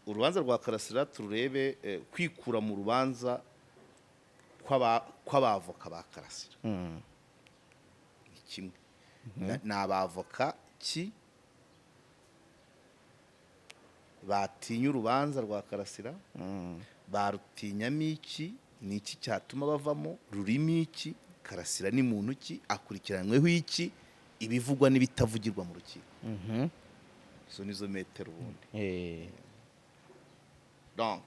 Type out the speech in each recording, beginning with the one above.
urubanza rwa Karasira turebe kwikura mu rubanza kw'abavoka ba Karasira kimwe n'abavoka ki batinya urubanza rwa Karasira barutinyamo iki ni iki cyatuma bavamo rurimo iki Karasira ni muntu ki akurikiranyweho iki ibivugwa n'ibitavugirwa mu rukiko izo nizo metero ubundi donc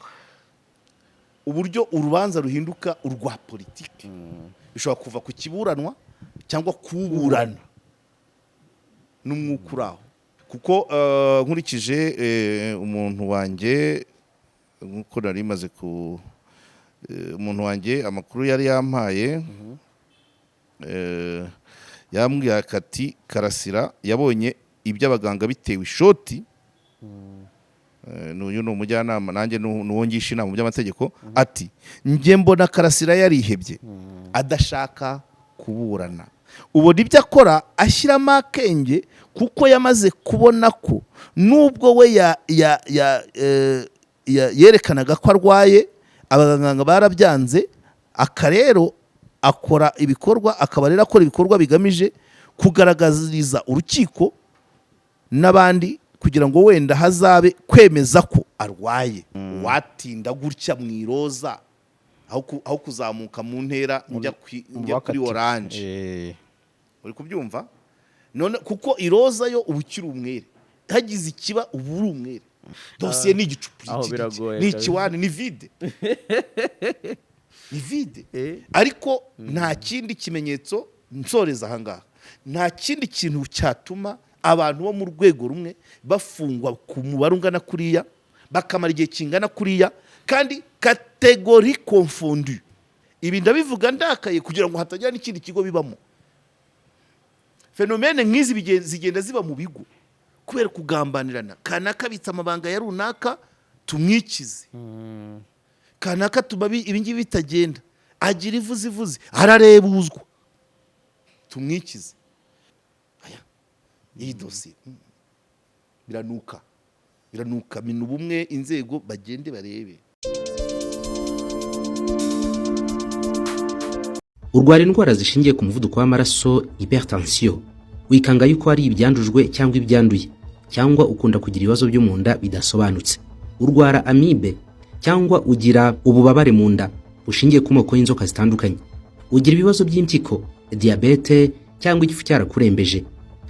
uburyo urubanza ruhinduka urwa politiki bishobora kuva ku kiburanwa cyangwa kuburana n'umwuka uraho kuko nkurikije umuntu wanjye nkuko nari maze ku umuntu wanjye amakuru yari yampaye yambwiye ati Karasira yabonye iby'abaganga bitewe ishoti n'uyu ni umujyanama nanjye nuwongisha inama mu by'amategeko ati njye mbona Karasira yarihebye adashaka kuburana ubona ibyo akora ashyiramo akenge kuko yamaze kubona ko nubwo we yerekanaga ko arwaye abaganga barabyanze akarero akora ibikorwa akaba rero akora ibikorwa bigamije kugaragariza urukiko n'abandi kugira ngo wenda hazabe kwemeza ko arwaye watinda gutya mu iroza aho kuzamuka mu ntera njya kuri oranje uri kubyumva none kuko iroza yo ubukira umwere hagize ikiba ubu uri umwere dosiye ni igicupu ni ikiwani ni vide ni vide ariko nta kindi kimenyetso nsoreza ahangaha nta kindi kintu cyatuma abantu bo mu rwego rumwe bafungwa ku mubare ungana kuriya bakamara igihe kingana kuriya kandi kategori confondu ibi ndabivuga ndakaye kugira ngo hatagira n'ikindi kigo bibamo fenomene nk'izi zigenda ziba mu bigo kubera kugambanirana kanaka bitsa amabanga ya runaka tumwikize kanaka tubabi ibingibi bitagenda agira ivuzi ararebuzwa tumwikize iyi dosiye biranuka mina ubumwe inzego bagende barebe urwara indwara zishingiye ku muvuduko w'amaraso hypertension wikanga yuko ari ibyandujwe cyangwa ibyanduye cyangwa ukunda kugira ibibazo byo mu nda bidasobanutse urwara amibe cyangwa ugira ububabare mu nda bushingiye ku moko y'inzoka zitandukanye ugira ibibazo by'impyiko diabete cyangwa igifu cyarakurembeje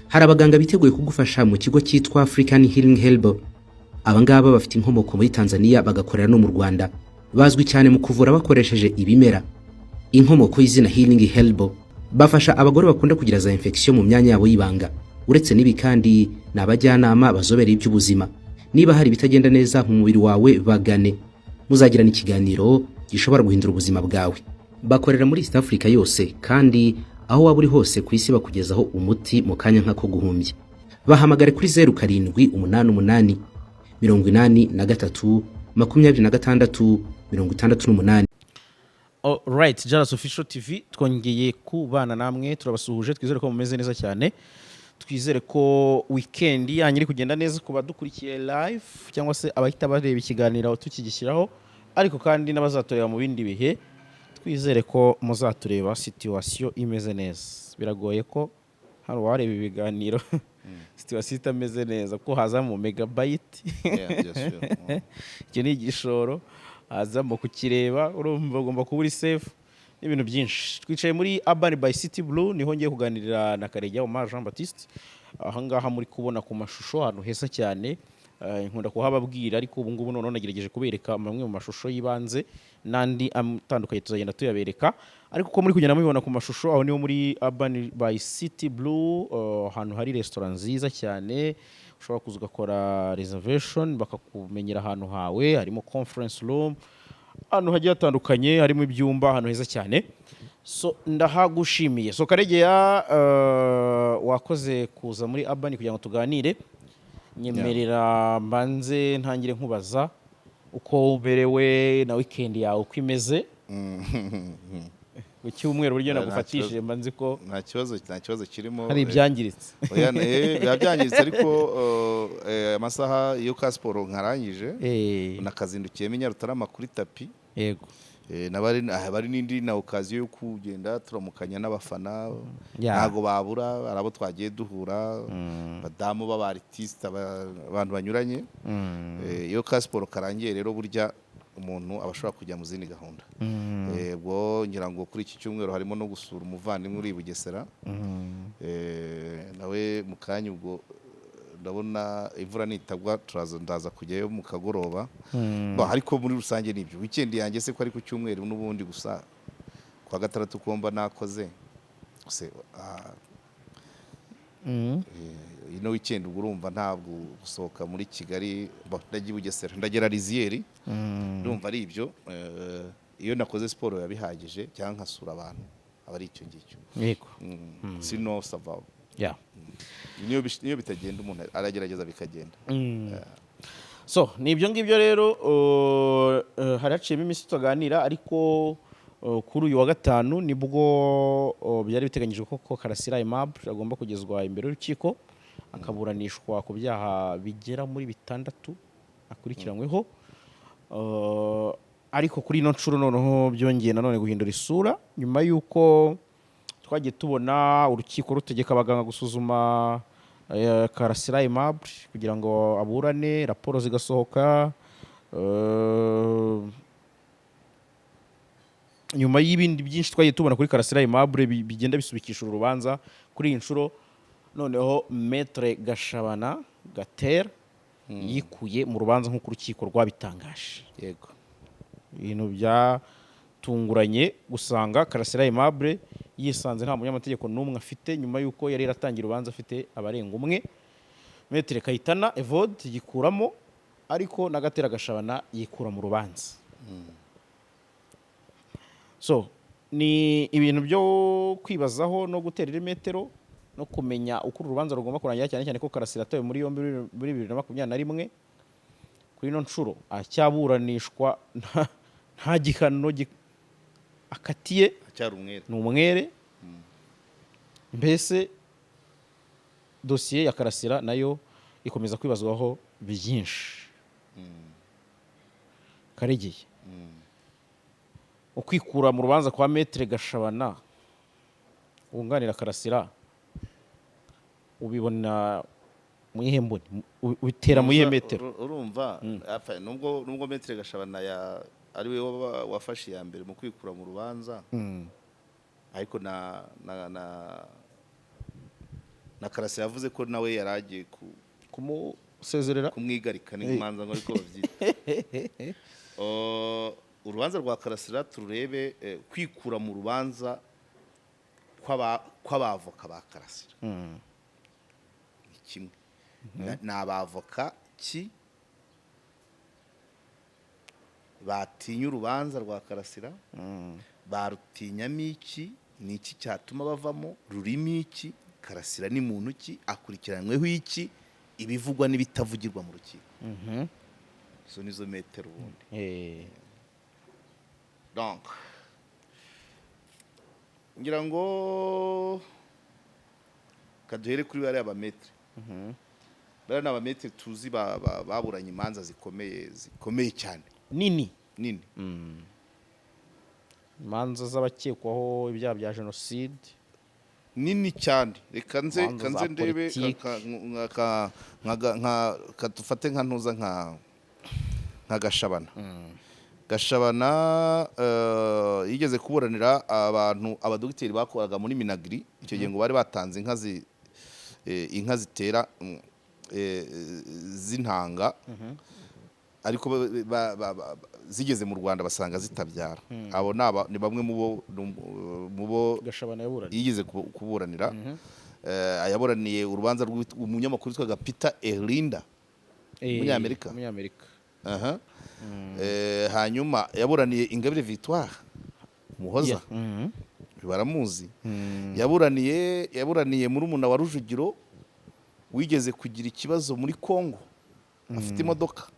hari abaganga biteguye kugufasha mu kigo cyitwa African Healing Herbal abangaba bafite inkomoko muri Tanzania bagakorera no mu Rwanda bazwi cyane mu kuvura bakoresheje ibimera inkomoko y'izina Healing Herbal bafasha abagore bakunda kugira za infection mu myanya yabo y'ibanga uretse nibi kandi nabajyanama bazobereye iby'ubuzima niba hari bitagenda neza mu mubiri wawe bagane muzagirana ikiganiro gishobora guhindura ubuzima bwawe bakorera muri East Africa yose kandi aho waba uri hose ku isi bakugezaho umuti mu kanya nk'ako guhumbya bahamagare kuri 0788 83 26 68. Alright, Jalas Official TV twongeye kubana namwe turabasuhuje twizere ko mumeze neza cyane twizere ko weekend yanyu iri kugenda neza kuba dukurikiye live cyangwa se abahita bareba ikiganiro tukigishyiraho ariko kandi n'abazatorera mu bindi bihe twizere ko muzatureba situation imeze neza biragoye ko hari wareba ibiganiro situation itameze neza ko haza mu megabyte icyo ni igishoro azamo kukireba urumva ugomba kuba uri safe n'ibintu byinshi twicaye muri Urban by City Blue niho ngiye kuganirira na Karegeya Omar Jean Baptiste ahangaha muri kubona ku mashusho ahantu heza cyane nkunda kuhababwira ariko ubu ngubu none nagerageje kubereka amwe mu mashusho yibanze nandi atandukanye tuzagenda tuyabereka ariko ko muri kugenda mubibona ku mashusho aho niho muri Urban by City Blue ahantu hari restaurant nziza cyane ushobora kuza ugakora reservation bakakumenyera ahantu hawe harimo conference room ahantu hagiye hatandukanye harimo ibyumba ahantu heza cyane so ndahagushimiye so Karegeya wakoze kuza muri Urban kugira ngo tuganire nyemerera mbanze ntangire nkubaza uko uberewe na weekend yawe uko imeze ku cyumweru buryo Nta nagufatishije kibazo. mba nzi ko nta kibazo kirimo. hari ibyangiritse. Oya, biba byangiritse ariko amasaha yo ka siporo nkarangije nakazindukiyemo i Nyarutarama kuri tapi. Yego. Bari n'indi na okaziyo yo kugenda turamukanya n'abafana Yeah. ntago babura, hari abo twagiye duhura, badamu b'abartiste, abantu banyuranye. Iyo ka siporo karangiye rero burya umuntu aba ashobora kujya mu zindi gahunda. Ubwo ngira ngo kuri iki cyumweru harimo no gusura umuvandimwe uri i Bugesera. Nawe mu kanya ubwo ndabona imvura nitagwa ndaza kujyayo mu kagoroba. Ariko muri rusange nibyo weekend yanjye se ko ari ku cyumweru n'ubundi gusa kwa gatandatu komba nakoze ino weekend ubwo urumva ntabwo gusohoka muri Kigali ndagiye Bugesera ndagera Rizieri ndumva ari ibyo. Iyo nakoze siporo yabihagije cyangwa nkasura abantu aba ari icyo ngicyo. Yego. Sino sava. Yeah. Niyo bitagenda umuntu aragerageza bikagenda. So ni ibyo ngibyo rero haraciyemo iminsi tuganira ariko kuri uyu wa gatanu nibwo byari biteganyijwe ko Karasira Aimable agomba kugezwa imbere y'urukiko akaburanishwa ku byaha bigera muri 6 akurikiranyweho. Ariko kuri ino nshuro noneho byongeye nanone guhindura isura nyuma y'uko twagiye tubona urukiko rutegeka abaganga gusuzuma Karasira Aimable kugira ngo aburane, raporo zigasohoka. Nyuma y'ibindi byinshi twagiye tubona kuri Karasira Aimable bigenda bisubikisha urubanza, kuri iyi nshuro noneho Maître Gashabana Gater yikuye mu rubanza nk'uko urukiko rwabitangaje. Yego. Ibintu byatunguranye gusanga Karasira Aimable yisanze nta munyamategeko n'umwe afite nyuma y'uko yari yaratangira urubanza afite abarenga umwe. Maître Kayitana Evode yikuramo ariko na Gatera Gashabana yikura mu rubanza. So ni ibintu byo kwibazaho no guterera imetero no kumenya uko urubanza rugomba kurangira, cyane cyane ko Karasira atawe muri yombi muri 2021. Kuri ino nshuro acyaburanishwa nta gihano akatiye, acyari ni umwere. Mbese dosiye ya Karasira nayo ikomeza kwibazwaho byinshi. Karegeye ukwikura mu rubanza kwa Maître Gashabana wunganira Karasira ubibona mu ihemboni utera mu yemetero. Urumva nubwo Maître Gashabana ari we wafashe ya mbere mu kwikura mu rubanza, ariko na Karasira yavuze ko nawe yaragiye kumusezerera, kumwigarika n'imanza ngo ariko bavyita. Urubanza rwa Karasira tururebe kwikura mu rubanza kw'abavoka ba Karasira. Kimwe ni abavoka ki batinya urubanza rwa Karasira, barutinyamo iki, ni iki cyatuma bavamo, rurimo iki, Karasira ni muntu ki, akurikiranyweho iki, ibivugwa n'ibitavugirwa mu rukiko. Izo nizo metero ubundi. Donc ngira ngo kaduhere kuri bariya bametre. Bariya ni abametre tuzi baburanye imanza zikomeye cyane, nini. Imanza z'abakekwaho ibyaha bya jenoside nini cyane. Reka nze ndebe kadufate nka ntuza nka Gashabana. Gashabana yigeze kuburanira abadogiteri bakoraga muri Minagri. Icyo gihe ngo bari batanze inka zitera z'intanga, ariko zigeze mu Rwanda basanga zitabyara. Abo ni bamwe mu bo Gashabana yaburaniye, yigeze kuburanira. Yaburaniye urubanza rw'umunyamakuru witwaga Peter Erlinda, umunyamerika. Hanyuma yaburaniye Ingabire Victoire Muhoza, baramuzi. Yaburaniye murumuna wa Rujugiro wigeze kugira ikibazo muri Kongo afite imodoka.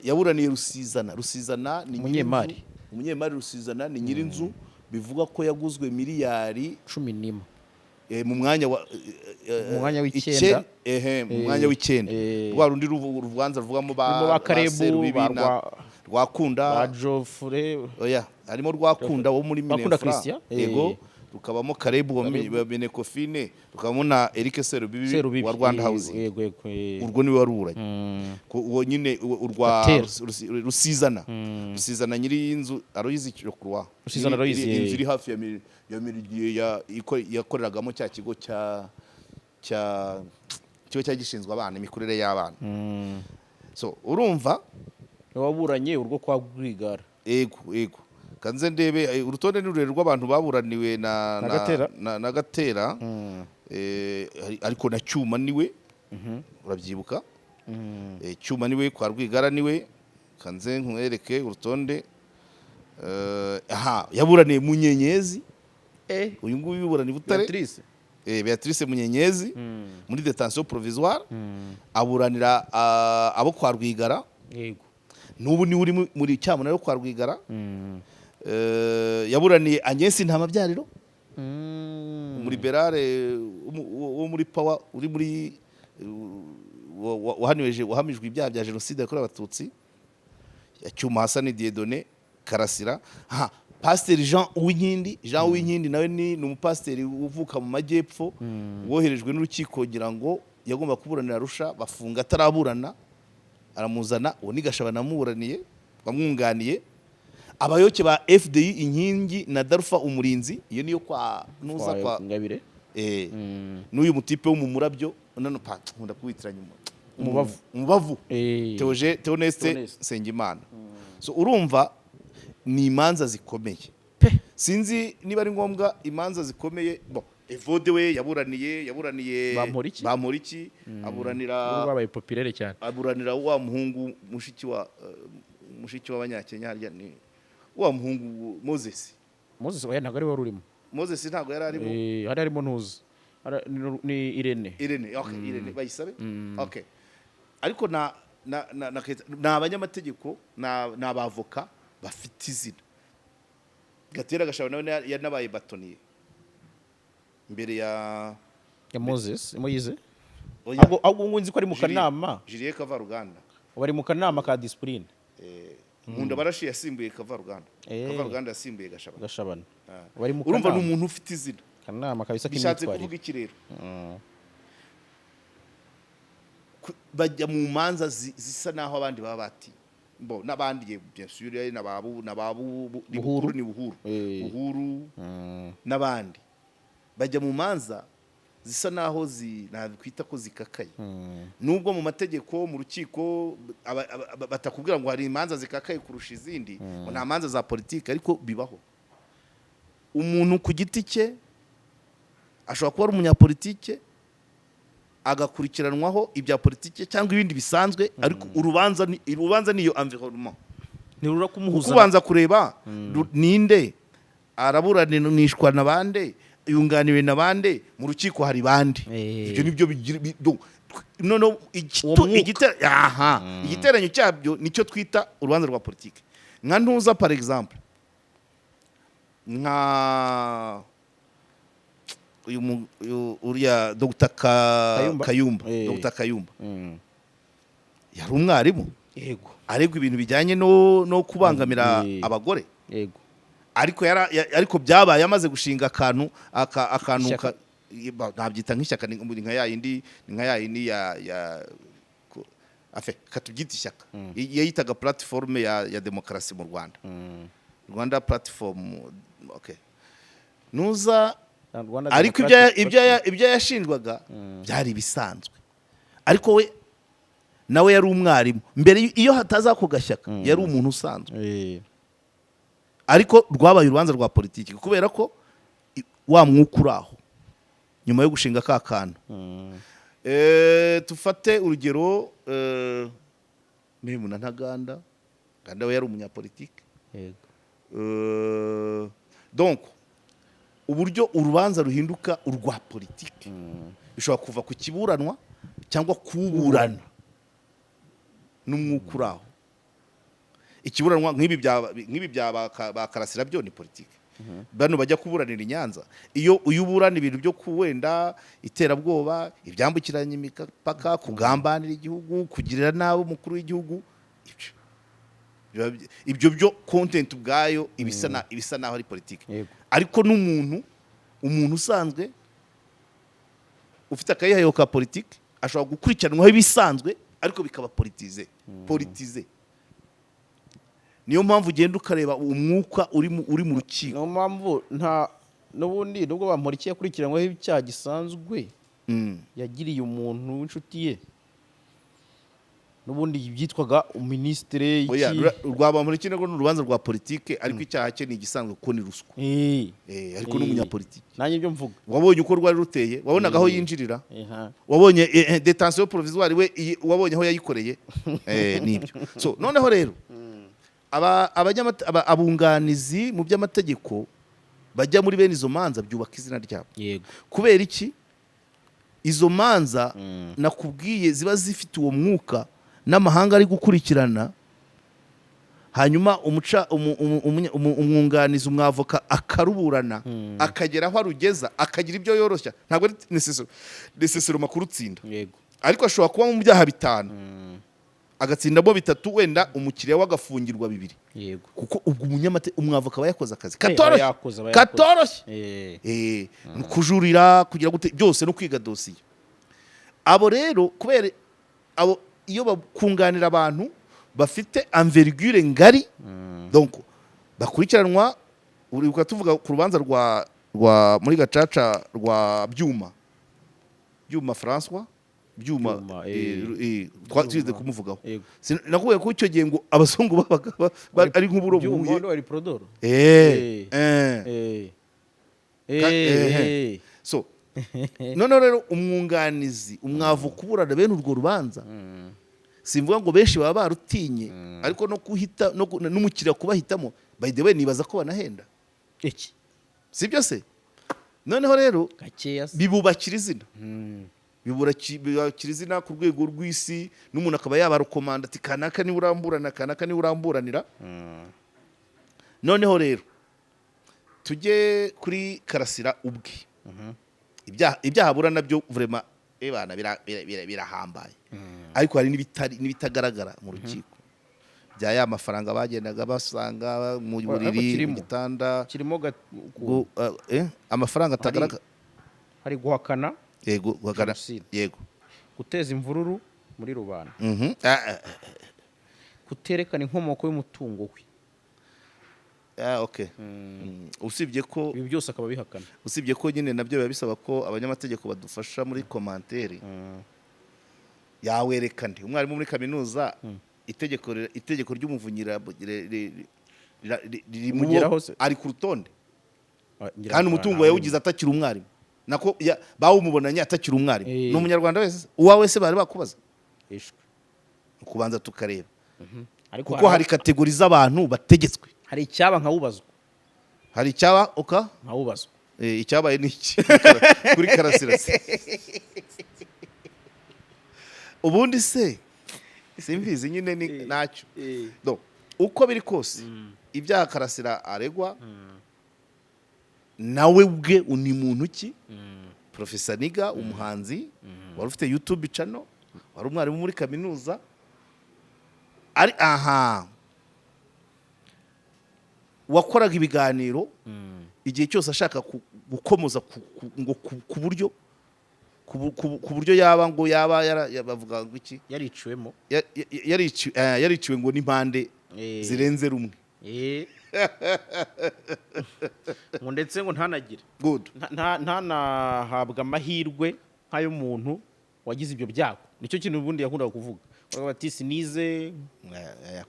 Yaburaniye Rusizana ni umunyemari Rusizana ni nyirinzu bivuga ko yaguzwe miliyari 11 mu mwanya wa Mu mwanya w'icyenda. mu mwanya w'icyenda rwa rundi ruvanza ruvugamo ba Karebu, Serubibi ba na Rwakunda ba Joffre oya harimo Rwakunda wo muri Rwakunda Minefra Christian. yego rukabamo Karebu wa Benekofine rukabamo na Eric Serubibi wa Rwanda Housing yego urwo niwe waruburanye uwo nyine urwa Gatera. rusizana nyiri inzu aroyizi kurwa Rusizana Aloyizi, inzu iri hafi ya Mirigiye yakoreragamo cya kigo cya gishinzwe abana imikurire y'abana so urumva waburanye urwo kwa Rwigara ego kanze ndebe urutonde n'ururere rw'abantu baburaniwe Gatera. na Gatera ariko na Cyuma niwe urabyibuka Cyuma niwe kwa Rwigara niwe kanze nkwereke urutonde yaburaniye Munyenyezi uyu nguyu yuburani Butare Beatrice Munyenyezi muri detention provisoire aburanira abo kwa Rwigara yego n'ubu ni uri muri Cyamunara yo kwa Rwigara yaburaniye Agnes Ntamabyariro muri Berare wo muri Power uri muri wahamijwe ibyaha bya jenoside yakorewe abatutsi Cyuma Hassan Dieudonné Karasira Pasiteri Jean Uwinkindi nawe ni umupasiteri uvuka mu majyepfo woherejwe n'urukiko kugira ngo yagomba kuburanira Arusha bafunga ataraburana aramuzana uwo ni Gashabana amuburaniye bamwunganiye abayoke ba FDI Inkingi na Darufa Umurinzi iyo niyo kwa nuza kwa Ngabire n'uyu mutipe wo mu murabyo nano nkunda kuwitiranya umubavu Theoneste Sengimana so urumva ni imanza zikomeye sinzi niba ari ngombwa imanza zikomeye Evode we yaburaniye Bamporiki aburanira babaye populaire cyane aburanira wa muhungu mushiki w'abanyakenya harya ni wa muhungu Moses oya ntabwo ari we urimo Moses ntabwo yari arimo hari harimo ntuzi ni Irene okay Irene bayisabe okay ariko na abanyamategeko na abavoka bafite izina Gatera Gashabana nawe yanabaye batoniye imbere ya Moses Moise ahubwo nzi ko ari mu kanama Julien Kavaruganda bari mu kanama ka discipline Nkunda Barashi yasimbuye Kavaruganda yasimbuye Gashabana bari mu urumva ni umuntu ufite izina kanama kabisa bishatse kuvuga iki rero bajya mu manza zisa naho abandi baba bati n'abandi bien sûr nababu Buhuru n'abandi bajya mu manza zisa naho nakwita ko zikakaye nubwo mu mategeko mu rukiko batakubwira ngo hari imanza zikakaye kurusha izindi nta manza za politiki ariko bibaho umuntu ku giti cye ashobora kuba ari umunyapolitike agakurikiranwaho ibya politike cyangwa ibindi bisanzwe ariko urubanza niyo environnement ntirura kumuhuza kubanza kureba ninde araburanishwa na bande yunganiwe na bande mu rukiko hari bande ibyo nibyo none igiteranyo cyabyo nicyo twita urubanza rwa politike nka ntuza par exemple nka uriya Dr. Kayumba yari umwarimu yego aregwa ibintu bijyanye no kubangamira abagore yego ariko byabaye amaze gushinga akantu nabyita nk'ishyaka ni nka yayindi katubyita ishyaka yayitaga platform ya demokarasi mu Rwanda platform okay nuza ariko ibyo yashinjwaga byari bisanzwe ariko we nawe yari umwarimu mbere iyo hataza ako gashyaka yari umuntu usanzwe ariko rwabaye urubanza rwa politiki kubera ko wa mwuka uri aho nyuma yo gushinga ka kantu tufate urugero Mehimuna Ntaganda we yari umunyapolitiki donc uburyo urubanza ruhinduka urwa politiki bishobora kuva ku kiburanwa cyangwa kuburana n'umwuka uri aho ikiburanwa nk'ibi bya ba Karasira byo ni politiki bano bajya kuburanira i Nyanza iyo uburana ibintu byo kuwenda iterabwoba ibyambukiranya imipaka kugambanira igihugu kugirira nabi umukuru w'igihugu ibyo byo content ubwayo ibisa naho ari politiki ariko umuntu usanzwe ufite akayihayo ka politiki ashobora gukurikiranwaho ibisanzwe ariko bikaba politize niyo mpamvu ugenda ukareba umwuka uri mu rukiko niyo mpamvu n'ubundi nubwo bamurikiye akurikiranyweho icyaha gisanzwe yagiriye umuntu w'inshuti ye n'ubundi byitwaga minisitiri rwabamurikiye ni urubanza rwa politike ariko icyaha cye ni igisanzwe kuko ni ruswa ariko n'umunyapolitiki nanjye ibyo mvuga wabonye uko rwari ruteye wabonaga aho yinjirira wabonye detention provisoire we wabonye aho yayikoreye nibyo so noneho rero abunganizi mu by'amategeko bajya muri bene izo manza byubaka izina ryabo kubera iki izo manza nakubwiye ziba zifite uwo mwuka n'amahanga ari gukurikirana hanyuma umwunganizi umwavoka akaruburana akagera aho arugeza akagira ibyo yoroshya ntabwo ari necessary makuru utsinda ariko ashobora kuba mu byaha 5 agatsindamo 3 wenda umukiriya wagafungirwa 2 kuko ubwo umwavoka aba yakoze akazi katoroshye kujurira kugira gute byose no kwiga dosiye abo rero kubera abo iyo bakunganira abantu bafite envergure ngari donc bakurikiranwa uri tuvuga ku rubanza rwa muri gacaca rwa Byuma François Byuma twazize kumuvugaho nakuye ko icyo gihe ngo abasongo babaga ari nk'uburo buhuye so none rero umwunganizi umwavuka uburana bene urwo rubanza simvuga ngo benshi baba barutinye ariko no kuhita n'umukiriya kubahitamo by the way nibaza ko banahenda sibyo se noneho rero bibubakira izina bibubakira izina ku rwego rw'isi n'umuntu akaba yabarukomanda ati kanaka ni uramburana kanaka ni uramburanira noneho rero tujye kuri Karasira ubwe ibyaha bura nabyo vraiment ebana birahambaye ariko hari n'ibitagaragara mu rukiko bya ya mafaranga bagendaga basanga mu buriri mu gitanda kirimo amafaranga atagaragara hari guhakana yego guteza imvururu muri rubanda kuterekana inkomoko y'umutungo we okay usibye ko ibi byose akaba bihakana usibye ko nyine nabyo biba bisaba ko abanyamategeko badufasha muri commentaire yawerekane umwarimu muri kaminuza itegeko ry'umuvunyira ari ku rutonde kandi umutungo yawugize atakira umwarimu nako bawumubonanye atakira umwarimu ni umunyarwanda wese uwawe se bari bakubaza kubanza tukareba kuko hari kategori z'abantu bategetswe hari icyaba nkawubazwa hari icyaba nkawubazwa icyabaye ni iki kuri Karasira ubundi se simbizi nyine ni nacyo uko biri kose ibyaha Karasira aregwa nawe ubwe ni muntu ki Professor Niga umuhanzi wari ufite YouTube channel wari umwarimu muri kaminuza ari wakoraga ibiganiro igihe cyose ashaka gukomoza ku buryo ku buryo yaba bavuga ngo iki yariciwe ngo n'impande zirenze rumwe ngo ndetse ngo ntanagire ntanahabwa amahirwe nk'ay'umuntu wagize ibyo byago nicyo kintu ubundi yakundaga kuvuga bati sinize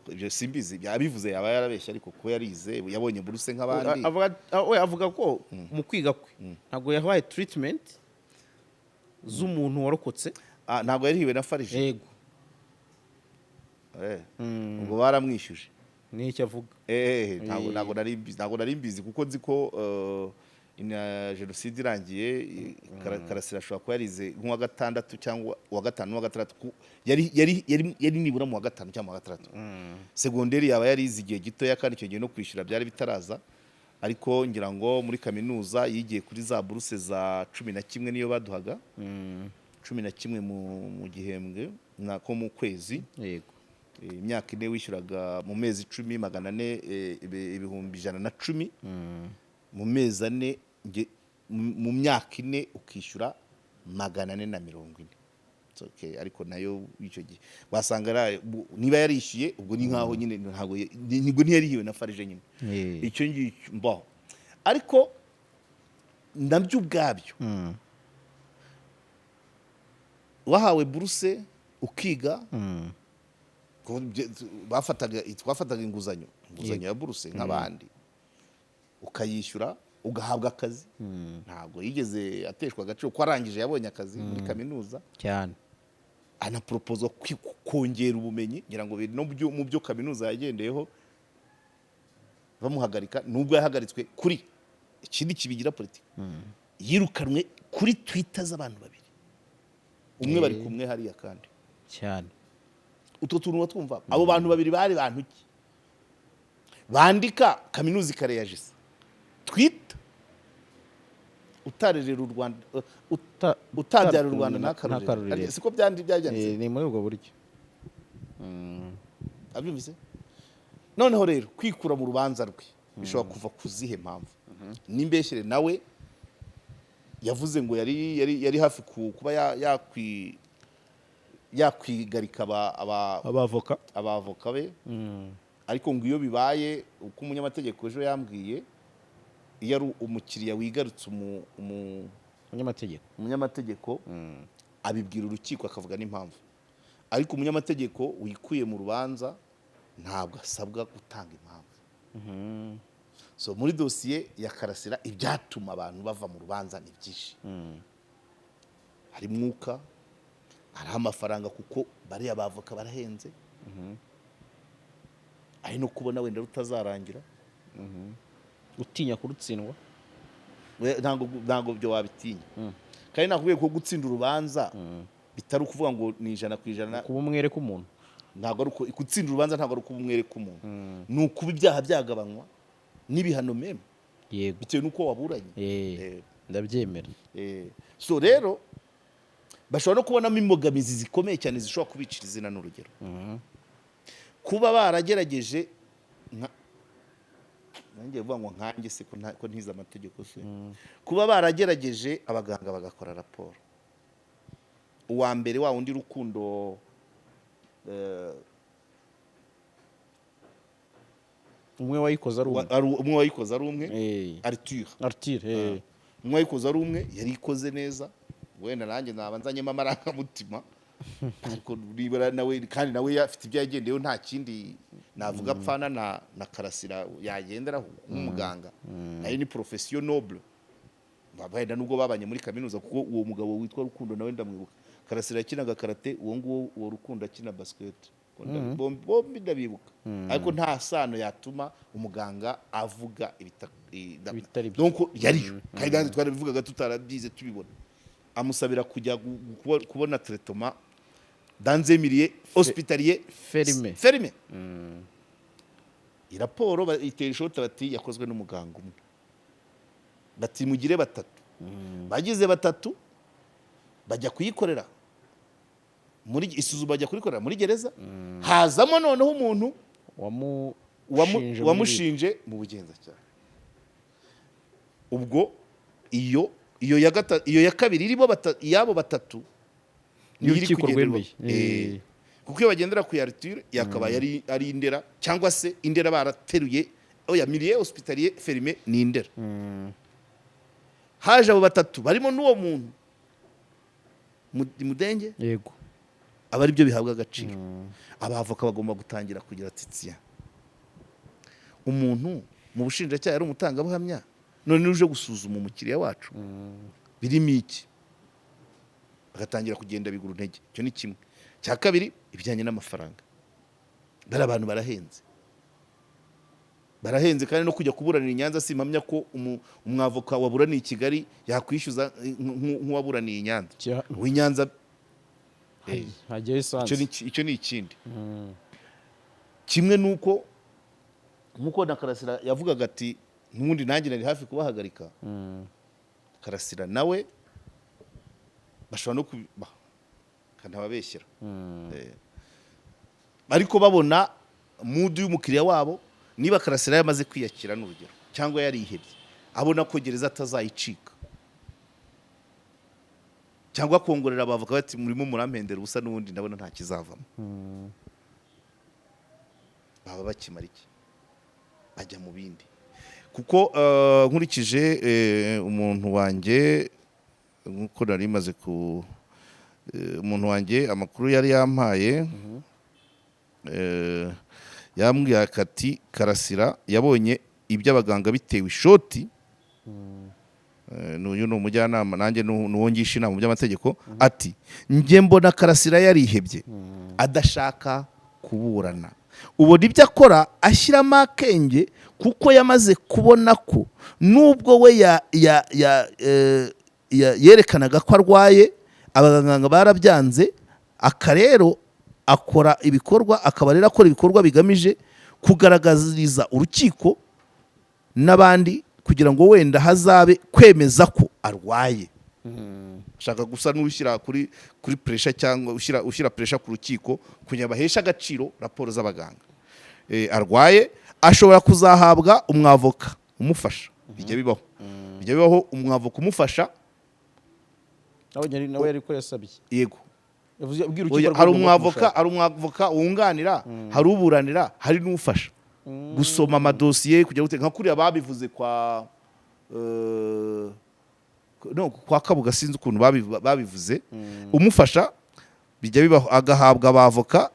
ibyo simbizi yabivuze yaba yarabeshya ariko ko yarize yabonye buruse nk'abandi avuga ko mu kwiga kwe ntabwo yahaye treatment z'umuntu warokotse ntabwo yarihiwe na farije yego ngo baramwishyuje n'icyo avuga ntabwo nari mbizi kuko nzi ko jenoside irangiye Karasira ashobora kuba yarize nk'uwa 6 cyangwa uwa 5 n'uwa 6 yari nibura mu wa 5 cyangwa mu wa 6 segonderi yaba yarize igihe gitoya kandi icyo gihe no kwishyura byari bitaraza ariko ngira ngo muri kaminuza yigiye kuri za buruse za 11 niyo baduhaga 11 mu gihembwe nako mu kwezi. yego Imyaka ine wishyuraga mu mezi 10 400 ibihumbi 110 mu mezi ane mu myaka ine ukishyura 440. Okay, ariko nayo icyo gihe wasanga niba yarishyuye ubwo ni nkaho nyine ntago nigo ntiyarihiwe na farije nyine icyo ngicyo mbo ariko ndabyo ubwabyo wahawe buruse ukiga twafataga inguzanyo ya buruse nk'abandi ukayishyura ugahabwa akazi ntabwo yigeze ateshwa agaciro ko arangije yabonye akazi muri kaminuza cyane anaporopoza kongera ubumenyi ngira ngo mu byo kaminuza yagendeyeho bamuhagarika nubwo yahagaritswe kuri ikindi kibigira politiki yirukanwe kuri Twitter z'abantu babiri umwe bari kumwe hariya kandi cyane utwo tuntu watwumva abo bantu babiri bari bantu ki bandika kaminuza ikareyajisa Twitter utarerera u Rwanda utabyara u Rwanda n'akarurire siko byajyanze ni muri ubwo buryo abyumvise noneho rero kwikura mu rubanza rwe bishobora kuva kuzihe mpamvu n'imbeshyere nawe yavuze ngo yari hafi kuba yakwigarika abavoka be ariko ngo iyo bibaye uko umunyamategeko ejo yambwiye iyo ari umukiriya wigarutse umunyamategeko abibwira urukiko akavuga n'impamvu ariko umunyamategeko wikuye mu rubanza ntabwo asabwa gutanga impamvu so muri dosiye ya Karasira ibyatuma abantu bava mu rubanza ni byinshi hari mwuka hari amafaranga kuko bariya bavoka barahenze ari no kubona wenda rutazarangira utinya kurutsindwa ntabwo byo wabitinya kandi nakubwiye ko gutsinda urubanza bitari ukuvuga ngo ni 100% kuba umwere k'umuntu ntabwo ari gutsinda urubanza ntabwo ari kuba umwere k'umuntu ni ukuba ibyaha byagabanywa n'ibihano meme yego bitewe n'uko waburanye ndabyemera so rero bashobora no kubonamo imbogamizi zikomeye cyane zishobora kubicira izina n'urugero kuba baragerageje nanjye vuga ngo nkanjye se ko ntiza amategeko se kuba baragerageje abaganga bagakora raporo uwa mbere wa undi Rukundo umwe wayikoze ari umwe Arthur umwe wayikoze ari umwe yari ikoze neza wenda nanjye nabanzanyemo amarangamutima ariko nibura nawe kandi nawe afite ibyo yagendeyeho nta kindi navuga apfana na Karasira yagenderaho nk'umuganga nayo ni profession noble babaenda nubwo babanye muri kaminuza kuko uwo mugabo witwa Rukundo nawe ndamwibuka Karasira yakinaga karate uwo Rukundo akina basket bombi ndabibuka ariko nta sano yatuma umuganga avuga ibitari donc yari kandi twarabivugaga tutarabyize tubibona amusabira kujya kubona traitement dans un milieu hospitalier fermé iraporo itera ishoti bati yakozwe n'umuganga umwe bati mugire batatu bagize batatu bajya kuyikorera muri isuzuma bajya kurikorera muri gereza hazamo noneho umuntu wamushinje mu bugenzacyaha ubwo iyo ya kabiri irimo yabo batatu y'urukiko rwemeye kuko iyo bagendera ku Arthur yakaba ari Indera cyangwa se Indera barateruye oya milieu hospitalier fermé ni Indera haje abo batatu barimo n'uwo muntu Mudenge yego aba ari byo bihabwa agaciro abavoka bagomba gutangira kugira titsiya umuntu mu bushinjacyaha ari umutangabuhamya none uje gusuzuma umukiriya wacu birimo iki bagatangira kugenda bigura intege cyo ni kimwe cya kabiri ibijyanye n'amafaranga bari abantu barahenze kandi no kujya kuburanira i Nyanza simpamya ko umwavoka waburaniye i Kigali yakwishyuza nk'uwaburaniye i Nyanza w'Inyanza hagiye isanze icyo ni ikindi kimwe nuko nkuko na Karasira yavugaga ati n'ubundi nanjye nari hafi kubahagarika Karasira nawe bashobora no kanababeshyera ariko babona mudu y'umukiriya wabo niba Karasira yamaze kwiyakira n'urugero cyangwa yarihebye abona ko gereza atazayicika cyangwa kongorera abavoka bati murimo murampendera ubusa n'ubundi ndabona nta kizavamo baba bakimara iki bajya mu bindi kuko nkurikije umuntu wanjye nkuko nari maze ku umuntu wanjye amakuru yari yampaye yambwiye ati Karasira yabonye iby'abaganga bitewe ishoti n'uyu ni umujyanama nanjye n'uwo ngisha inama mu by'amategeko ati njye mbona Karasira yarihebye adashaka kuburana ubona ibyo akora ashyiramo akenge kuko yamaze kubona ko nubwo we yerekanaga ko arwaye abaganga barabyanze rero akora ibikorwa akaba rero akora ibikorwa bigamije kugaragariza urukiko n'abandi kugira ngo wenda hazabe kwemeza ko arwaye shaka gusa n'ushyira kuri pressure cyangwa ushyira pressure ku rukiko kugira bahesha agaciro raporo z'abaganga arwaye ashobora kuzahabwa umwavoka umufasha bijya bibaho umwavoka umufasha nawe yari ko yasabye yego hari umwavoka wunganira hari uburanira hari n'ufasha gusoma amadosiye kujya nka kuriya babivuze kwa Kabuga sinzi ukuntu babivuze umufasha bijya bibaho agahabwa abavoka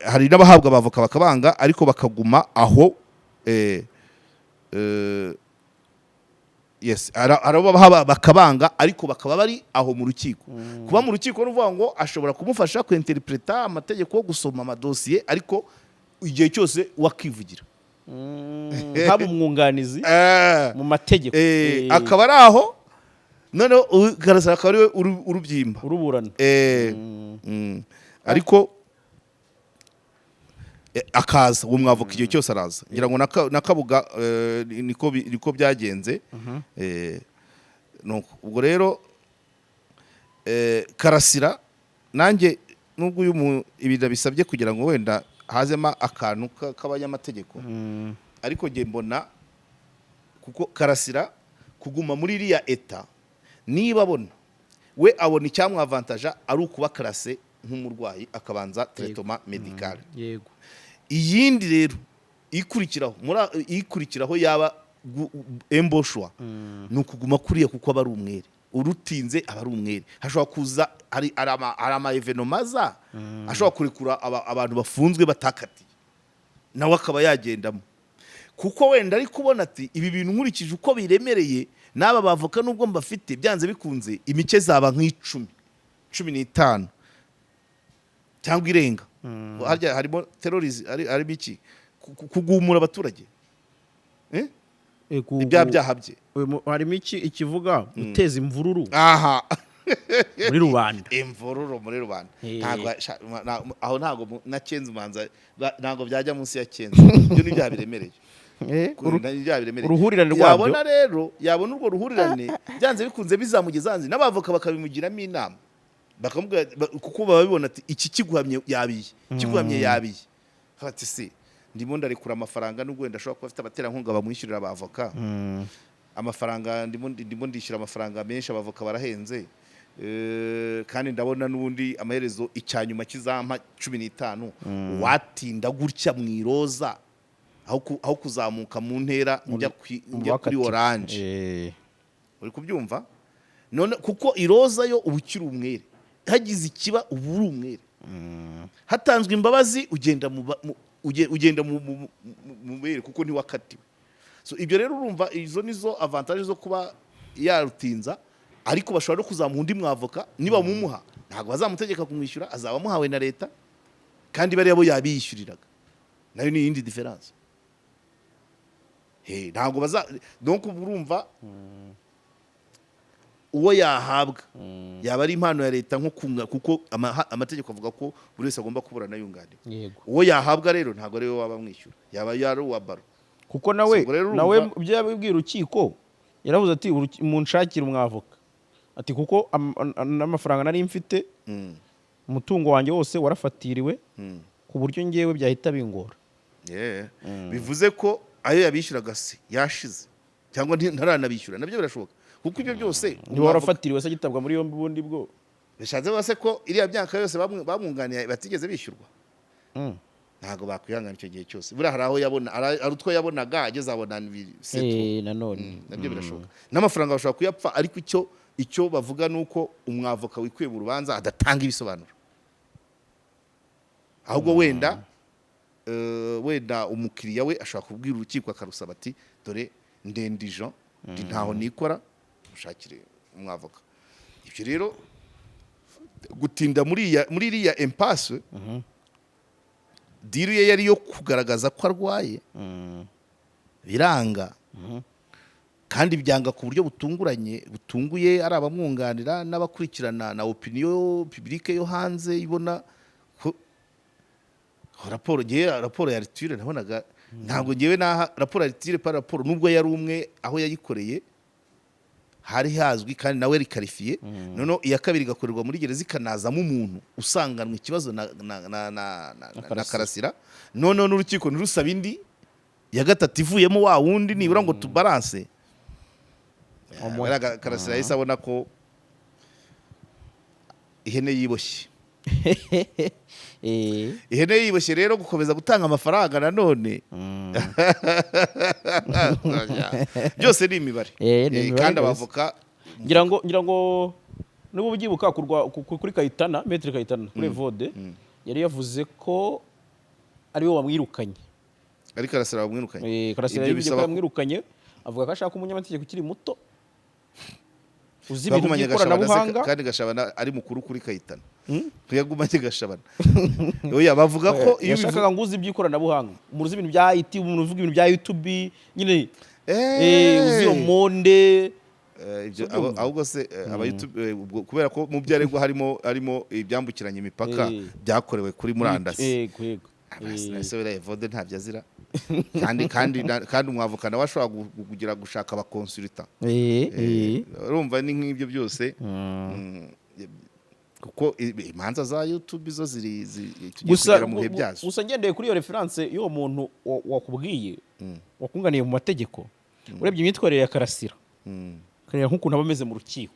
hari n'abahabwa abavoka bakabanga ariko bakaguma aho yes araba bakabanga ariko bakaba bari aho mu rukiko kuba mu rukiko n'uvuga ngo ashobora kumufasha kwinterpreta amategeko gusoma amadosiye ariko igihe cyose wakivugira haba umwunganizi mu mategeko akaba ari aho noneho Karasira akaba ari we urubyimba uruburana ariko akaza uwo mwavoka igihe cyose araza ngira ngo na Kabuga niko byagenze ubwo rero Karasira nanjye nubwo ibintu bisabye kugira ngo wenda hazemo akantu k'abanyamategeko ariko nge mbona kuko Karasira kuguma muri iriya eta niba abona we abona icyamwavantaja ari ukuba karase nk'umurwayi akabanza traitement medical yego iyindi rero ikurikiraho yaba emboshwa ni ukuguma kuriya kuko aba ari umwere urutinze aba ari umwere hashobora kuza ari ama evenement ashobora kurekura abantu bafunzwe batakatiye nawe akaba yagendamo kuko wenda ari kubona ati ibi bintu nkurikije uko biremereye n'aba bavoka nubwo mbafite byanze bikunze imike zaba nk'15 cyangwa irenga harimo terrorism ari biki kugumura abaturage ibya byahabye harimo ikivuga guteza imvururu muri rubanda imvururu muri rubanda aho ntago nacenze umanza ntago byajya munsi ya cenze byo ni bya biremereye uruhurirane rwabyo yabona rero yabona urwo ruhurirane byanze bikunze bizamugezanze n'abavoka bakabimugiramo inama bakamubwira kuko babibona ati iki kiguhamye yabiye hati se ndimo ndarekura amafaranga n'ubwo wenda ashobora kuba afite abaterankunga bamwishyurira abavoka amafaranga ndimo ndishyura amafaranga menshi abavoka barahenze kandi ndabona n'ubundi amaherezo icyanyuma kizampa 15 watinda gutya mu iroza aho kuzamuka mu ntera njya kuri orange uri kubyumva none kuko iroza yo ubukira umwere hagize ikiba ubu uri umwere hatanzwe imbabazi ugenda mu bere kuko ntiwakatiwe so ibyo rero urumva izo nizo avantage zo kuba yarutinza ariko bashobora no kuzamuha undi mwavoka niba mumuha ntabwo bazamutegeka kumwishyura azaba amuhawe na leta kandi bari abo yabiyishyuriraga nayo ni iyindi difference ntabwo donc urumva uwo yahabwa yaba ari impano ya leta nko kunga kuko amategeko avuga ko buri wese agomba kuburana yunganira uwo yahabwa rero ntabwo ari we waba mwishyura yaba yari uwa baro kuko nawe Ubwo rero nawe urumva- ibyo yabibwiye urukiko yaravuze ati munshakire umwavoka ati kuko n'amafaranga nari mfite umutungo wanjye wose warafatiriwe ku buryo ngewe byahita bingora. bivuze ko ayo yabishyuraga se yashize cyangwa ntaranabishyura nabyo birashoboka kuko ibyo byose niba warafatiriwe se gitabwa muri yombi ubundi bwo bishatse bose ko iriya myaka yose bamwunganiye batigeze bishyurwa ntabwo bakwihangana icyo gihe cyose buriya hari aho yabona hari utwo yabonaga ageze abona nanone nabyo birashoboka n'amafaranga bashobora kuyapfa ariko icyo bavuga ni uko umwavoka wikuye mu rubanza adatanga ibisobanuro ahubwo wenda umukiriya we ashobora kubwira urukiko akarusaba ati dore ndende Jean ntaho nikora ushakire umwavoka. Ibyo rero gutinda muri iriya impasse diru ye yari yo kugaragaza ko arwaye biranga kandi byanga ku buryo butunguye ari abamwunganira n'abakurikirana na opinion publique yo hanze ibona raporo ya Arthur nabonaga ntabwo ngewe naha raporo ya Arthur pa raporo nubwo yari umwe aho yayikoreye hari hazwi kandi nawe yari karifiye noneho iya kabiri gakorerwa muri gereza ikanazamo umuntu usanganwe ikibazo na Karasira noneho n'urukiko nirusaba indi ya gatatu ivuyemo wa wundi nibura ngo tubalance Karasira yahise abona ko ihene yiboshye ihene yiboshye rero gukomeza gutanga amafaranga nanone byose ni imibare kandi abavoka ngira ngo niba ubyibuka kuri Kayitana Maître Kayitana kuri Evode yari yavuze ko ari we wamwirukanye ari Karasira wamwirukanye Karasira yamwirukanye avuga ko ashaka umunyamategeko ukiri muto uzi ibintu by'ikoranabuhanga kandi Gashabana ari mukuru kuri Kayitana kuyagumanye Gashabana oya bavuga ko iyo yashakaga ngo uzi iby'ikoranabuhanga umuntu uzi ibintu bya IT umuntu uvuga ibintu bya YouTube nyine uzi iyo monde ahubwo se aba YouTube kubera ko mu byaregwa harimo ibyambukiranya imipaka byakorewe kuri murandasi ese bera Evode ntabyo azira kandi umwavoka nawe ashobora kugira gushaka abakonsulta urumva ni nk'ibyo byose kuko imanza za YouTube zo ziri kugera mu bihe byazo. Gusa ngendeye kuri iyo reference y'uwo muntu wakubwiye wakunganiye mu mategeko urebye imyitwarire ya Karasira karira nk'ukuntu aba ameze mu rukiko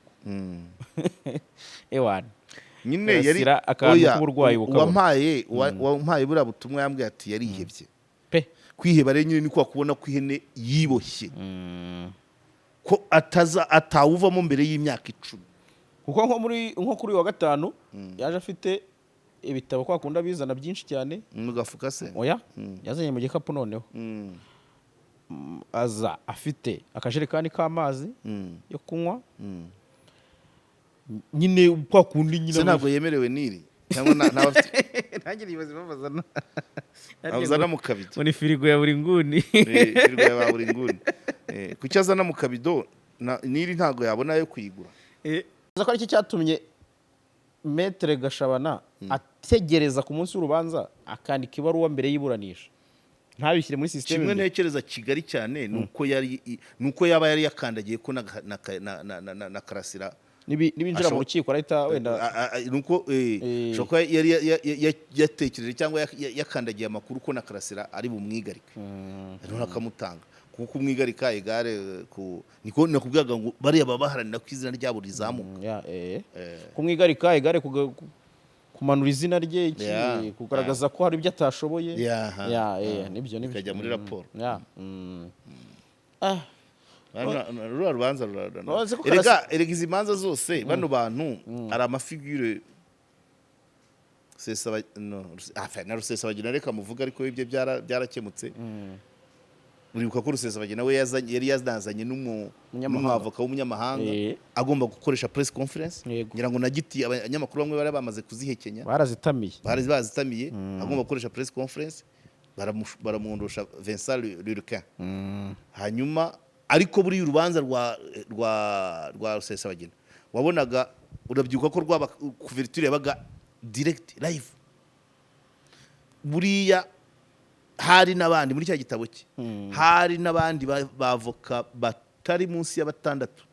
ewana nyine yari akantu k'uburwayi wampaye buriya butumwa yambwiye ati yarihebye kwiheba rero nyine niko kubona ko ihene yiboshye ko atawuvamo mbere y'imyaka 10 kuko nko kuri wa gatanu yaje afite ibitabo kwa kunda bizana byinshi cyane mugafuka se oya yazanye mu gikapu noneho aza afite akajerekani k'amazi yo kunywa nyine kwa kundi nyine ntabwo yemerewe niri cyangwa n'abafite nanjye nibaza babazana abazana mu kabido muri firigo ya buri nguni firigo ya buri nguni kuki azana mu kabido niri ntabwo yabona yo kuyigura ko aricyo cyatumye Maître Gashabana ategereza ku munsi w'urubanza akandika ibaruwa mbere y'iburanisha ntabishyire muri system kimwe ntekereza Kigali cyane nuko yaba yari yakandagiye ko na Karasira n'ibinjira mu rukiko arahita wenda nuko shoko yari yatekereje cyangwa yakandagiye amakuru ko na Karasira ari bumwigarike none akamutanga kuko umwigarika igare niko nakubwaga ngo bari ababaharanira ko izina ryabo rizamuka kumwigarika igare kumanura izina rye kugaragaza ko hari ibyo atashoboye nibyo kajya muri raporo rura rubanza erega izi manza zose bano bantu ari amafigure na Rusesabagina reka muvuga ariko ibyo byarakemutse uribuka ko Rusesabagina we yari yazanye n'umwavoka w'umunyamahanga agomba gukoresha press conference ngira ngo na giti abanyamakuru bamwe bari bamaze kuzihekenya bazitamiye agomba gukoresha press conference baramundusha Vincent Lurquin hanyuma ariko buri urubanza rwa Rusesabagina wabonaga urabyuka ko rwaba couverture yabaga direct live buriya hari n'abandi muri cya gitabo cye hari n'abandi bavoka batari munsi ya batandatu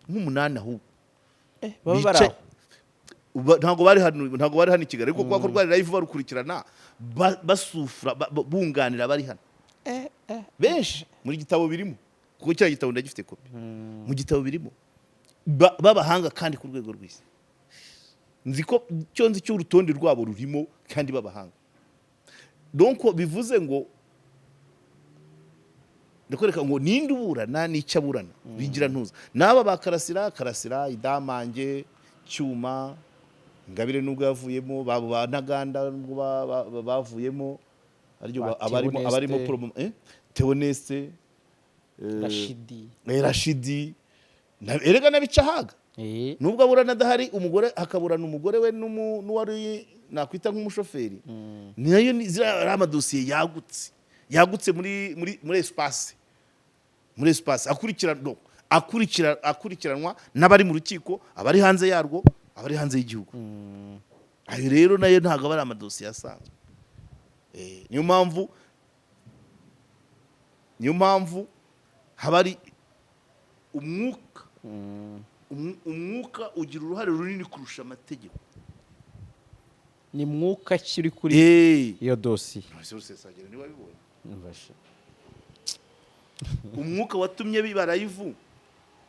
nk'umunani ahubwo baba bari bicaye- aho. ntabwo bari hano i Kigali ariko kuko rwari live barukurikirana basufura bunganira abari hano benshi muri gitabo birimo kuko cya gitabo ndagifite kopi mu gitabo birimo b'abahanga kandi ku rwego rw'isi nzi ko cyo nzi cy'urutonde rwabo rurimo kandi b'abahanga donc bivuze ngo ndakwereka ngo ninde uburana n'icyo aburana bigira ntuza n'aba ba karasira idamange cyuma Ingabire nubwo yavuyemo babo ba Ntaganda nubwo bavuyemo aryo abarimo promo Theoneste Rashidi erega nabicahaga nubwo aburana adahari umugore hakaburana umugore we n'uwari nakwita nk'umushoferi niyo zira amadosiye yagutse muri espace akurikiranwa n'abari mu rukiko abari hanze yarwo abari hanze y'igihugu ayo rero nayo ntabwo ari amadosiye asanzwe niyo mpamvu haba ari umwuka ugira uruhare runini kurusha amategeko ni mwuka kiri kuri iyo dosiye umwuka watumye bibara ivu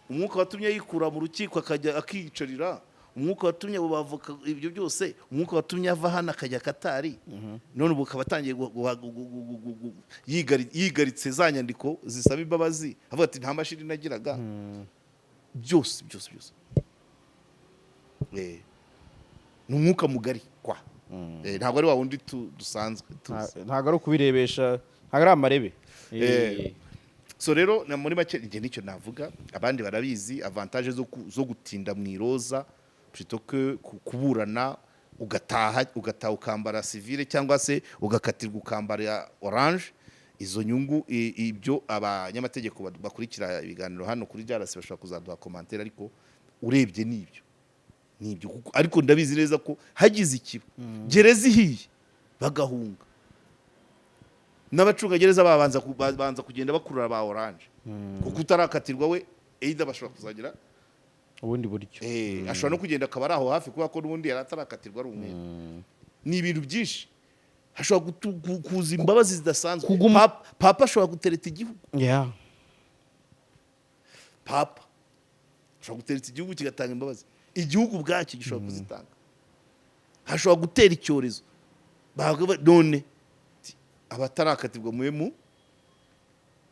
umwuka watumye yikura mu rukiko akajya akiyicarira umwuka watumye abo bavoka ibyo byose umwuka watumye ava hano akajya Katari none ubu akaba atangiye yigaritse za nyandiko zisaba imbabazi avuga ati nta mashini nagiraga byose ni umwuka mugari kwa ntabwo ari wa wundi dusanzwe ntabwo ari ukubirebesha ntabwo ari amarebe so rero muri make njye nicyo navuga abandi barabizi avantage zo gutinda mu iroza plutôt que kuburana ugataha ukambara civile cyangwa se ugakatirwa ukambara orange izo nyungu ibyo abanyamategeko bakurikira ibiganiro hano kuri Jarasi bashobora kuzaduha commentaire ariko urebye nibyo ariko ndabizi neza ko hagize ikiba gereza ihiye bagahunga n'abacunga gereza babanza kugenda bakurura ba orange kuko utarakatirwa we either bashobora kuzagira ubundi buryo ashobora no kugenda akaba ari aho hafi kubera ko n'ubundi yari atarakatirwa ari umwe ni ibintu byinshi hashobora kuza imbabazi zidasanzwe papa ashobora gutereta igihugu papa ashobora gutereta igihugu kigatanga imbabazi igihugu ubwacyo gishobora kuzitanga hashobora gutera icyorezo none abatarakatirwa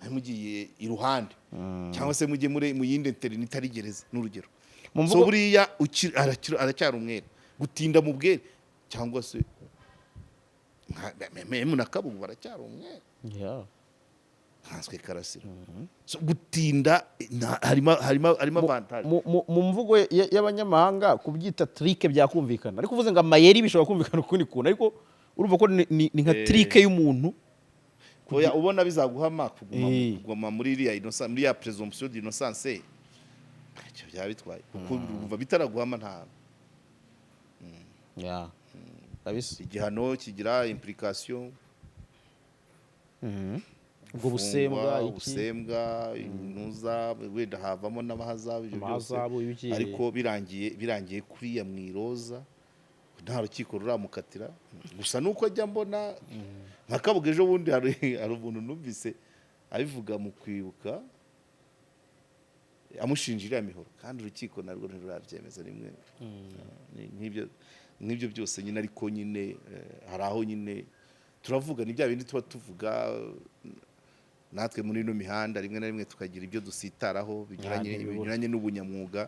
mugiye iruhande cyangwa se mujye mu yindi interineti itari gereza n'urugero so buriya aracyari umwere gutinda mu bwere cyangwa se memu na Kabugu baracyari umwere nkanswe Karasira so gutinda harimo avantage mu mvugo y'abanyamahanga kubyita trike byakumvikana ariko uvuze ngo amayeri bishobora kumvikana ukundi kuntu ariko urumva ko ni nka trike y'umuntu oya ubona bizaguhama kuguma muri iriya innocence muri ya presomption d'innocence icyo byaba bitwaye kuko urumva bitaraguhama nta igihano kigira implication ubwo busembwa intuza wenda havamo n'amahazabu ibyo byose ariko birangiye kuriya mu iroza nta rukiko ruramukatira gusa nuko ajya mbona nka Kabuga ejo bundi hari umuntu numvise abivuga mu kwibuka amushinjira mihoro kandi urukiko narwo ntirurabyemeza rimwe n'ibyo byose nyine ariko nyine hari aho nyine turavuga ni bya bindi tuba tuvuga natwe muri ino mihanda rimwe na rimwe tukagira ibyo dusitaraho binyuranye n'ubunyamwuga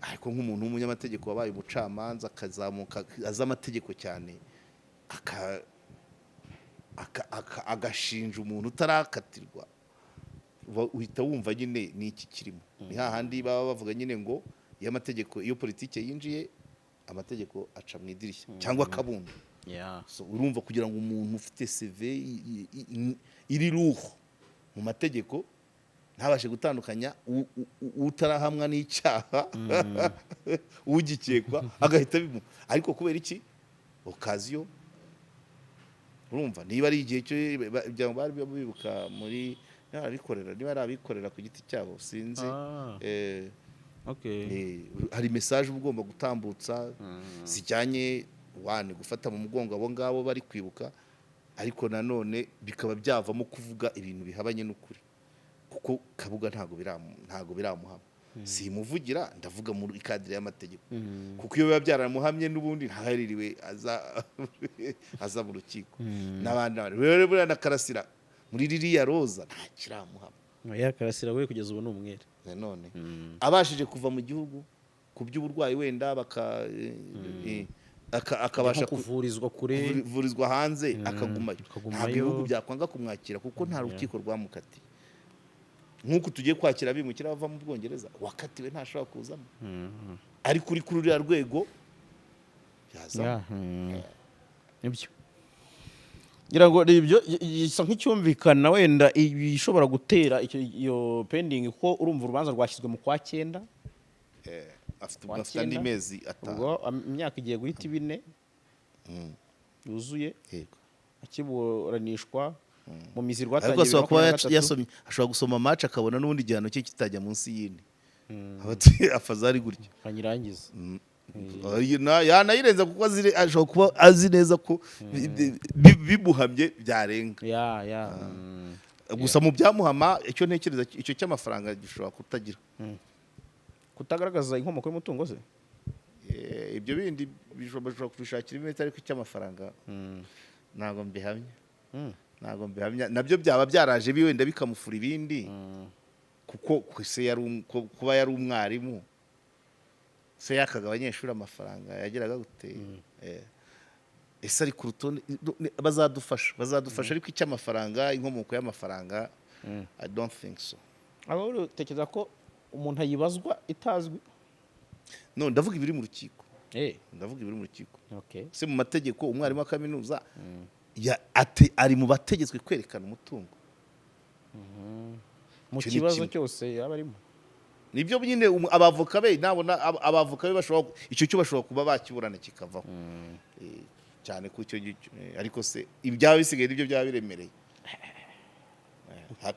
ariko nk'umuntu w'umunyamategeko wabaye umucamanza akazamuka azi amategeko cyane agashinja umuntu utarakatirwa uhita wumva nyine ni iki kirimo ni hahandi baba bavuga nyine ngo iyo politike yinjiye amategeko aca mu idirishya cyangwa akabundo urumva kugira ngo umuntu ufite CV iri ruho mu mategeko ntabashe gutandukanya utarahamwa n'icyaha ugikekwa agahita bimuha ariko kubera iki okaziyo urumva niba ari igihe cyo bari bibuka muri niba ari abikorera ku giti cyabo sinzi hari message uba ugomba gutambutsa zijyanye gufata mu mugongo abo ngabo bari kwibuka, ariko nanone bikaba byavamo kuvuga ibintu bihabanye n'ukuri, kuko Kabuga ntago biramuhama. Simuvugira, ndavuga muri ikadire y'amategeko, kuko iyo biba byaramuhamye n'ubundi ntahaririwe aza mu rukiko n'abandi rero buriya na Karasira muri ririya roza nta kiramuhama. Ya Karasira we kugeza ubu ni umwere none abashije kuva mu gihugu ku by'uburwayi wenda akabasha kuvurizwa kure, kuvurizwa hanze akagumayo, ntabwo ibihugu byakwanga kumwakira kuko nta rukiko rwamukatiye. Nk'uko tugiye kwakira abimukira bava mu Bwongereza, wakatiwe ntashobora kuzamo, ariko uri kuri uriya rwego yazamo. Nibyo ngira ngo ibyo gisa nk'icyumvikana wenda ibishobora gutera iyo pending, kuko urumva urubanza rwashyizwe mu kwa 9 afite andi mezi atanu, ubwo imyaka igiye guhita 4 yuzuye akiburanishwa mu mizi rwatangiye. Ariko kuba yasomye ashobora gusoma match akabona n'ubundi gihano cye kitajya munsi y'indi, afazari gutyo kanyirangiza yanayirenza kuko ashobora kuba azi neza ko bimuhamye byarenga. Gusa mu byamuhama icyo ntekereza icyo cy'amafaranga gishobora kutagira, kutagaragaza inkomoko y'umutungo se. Ibyo bindi bishobora kubishakira ibintu, ariko icy'amafaranga ntabwo mbihamya, nabyo byaba byaraje wenda bikamufura ibindi, kuko kuba yari umwarimu se yakaga abanyeshuri amafaranga yageraga gute. Ese ari ku rutonde bazadufasha ariko icy'amafaranga, inkomoko y'amafaranga I don't think so. Abo utekereza ko umuntu ayibazwa itazwi? No, ndavuga ibiri mu rukiko. Ndavuga ibiri mu rukiko. Se mu mategeko umwarimu wa kaminuza ari mu bategetswe kwerekana umutungo mu kibazo cyose yaba arimo. Nibyo nyine abavoka be nabona abavoka be bashobora icyo cyo bashobora kuba bakiburana kikavaho cyane ku cyo ariko se ibyaba bisigaye nibyo byaba biremereye,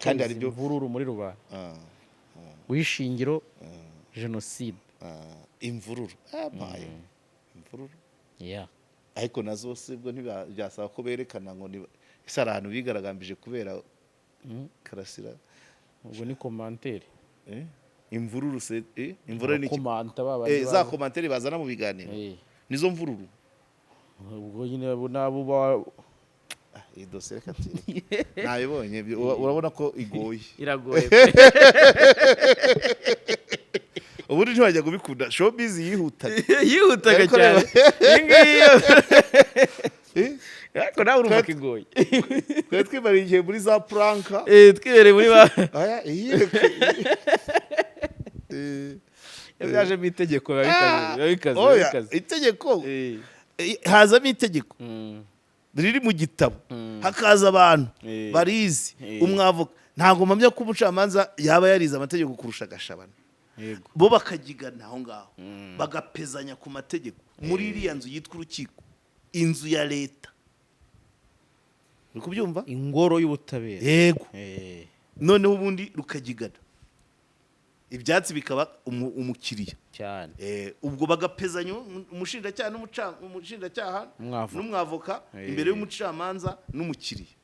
kandi ari byo vururu muri rubanda wishingiro genocide imvururu ariko nazo se bwo ntibyasaba ko berekana ngo ese ari ahantu bigaragambije kubera Karasira. Ubwo ni commentaire imvururu se imvururu ni za commentaire bazana mu biganiro nizo mvururu. Ubwo nyine nabo iyi dosiye katire nayibonye, urabona ko igoye, iragoye ubundi ntibajya kubikunda, showbiz yihutaga cyane ariko nawe urumva ko igoye. Twibariye igihe muri za pranka, twibereye muri yaje mu itegeko bikaze itegeko hazamo itegeko riri mu gitabo, hakaza abantu barizi, umwavoka. Ntabwo mpamya ko umucamanza yaba yarize amategeko kurusha Gashabana, bo bakagigana aho ngaho bagapezanya ku mategeko muri iriya nzu yitwa urukiko, inzu ya leta. Uri kubyumva? Ingoro y'ubutabera. Yego. Noneho ubundi rukagigana, ibyatsi bikaba umukiriya cyane. Ubwo bagapezanya umushinjacyaha n'umwavoka imbere y'umucamanza n'umukiriya,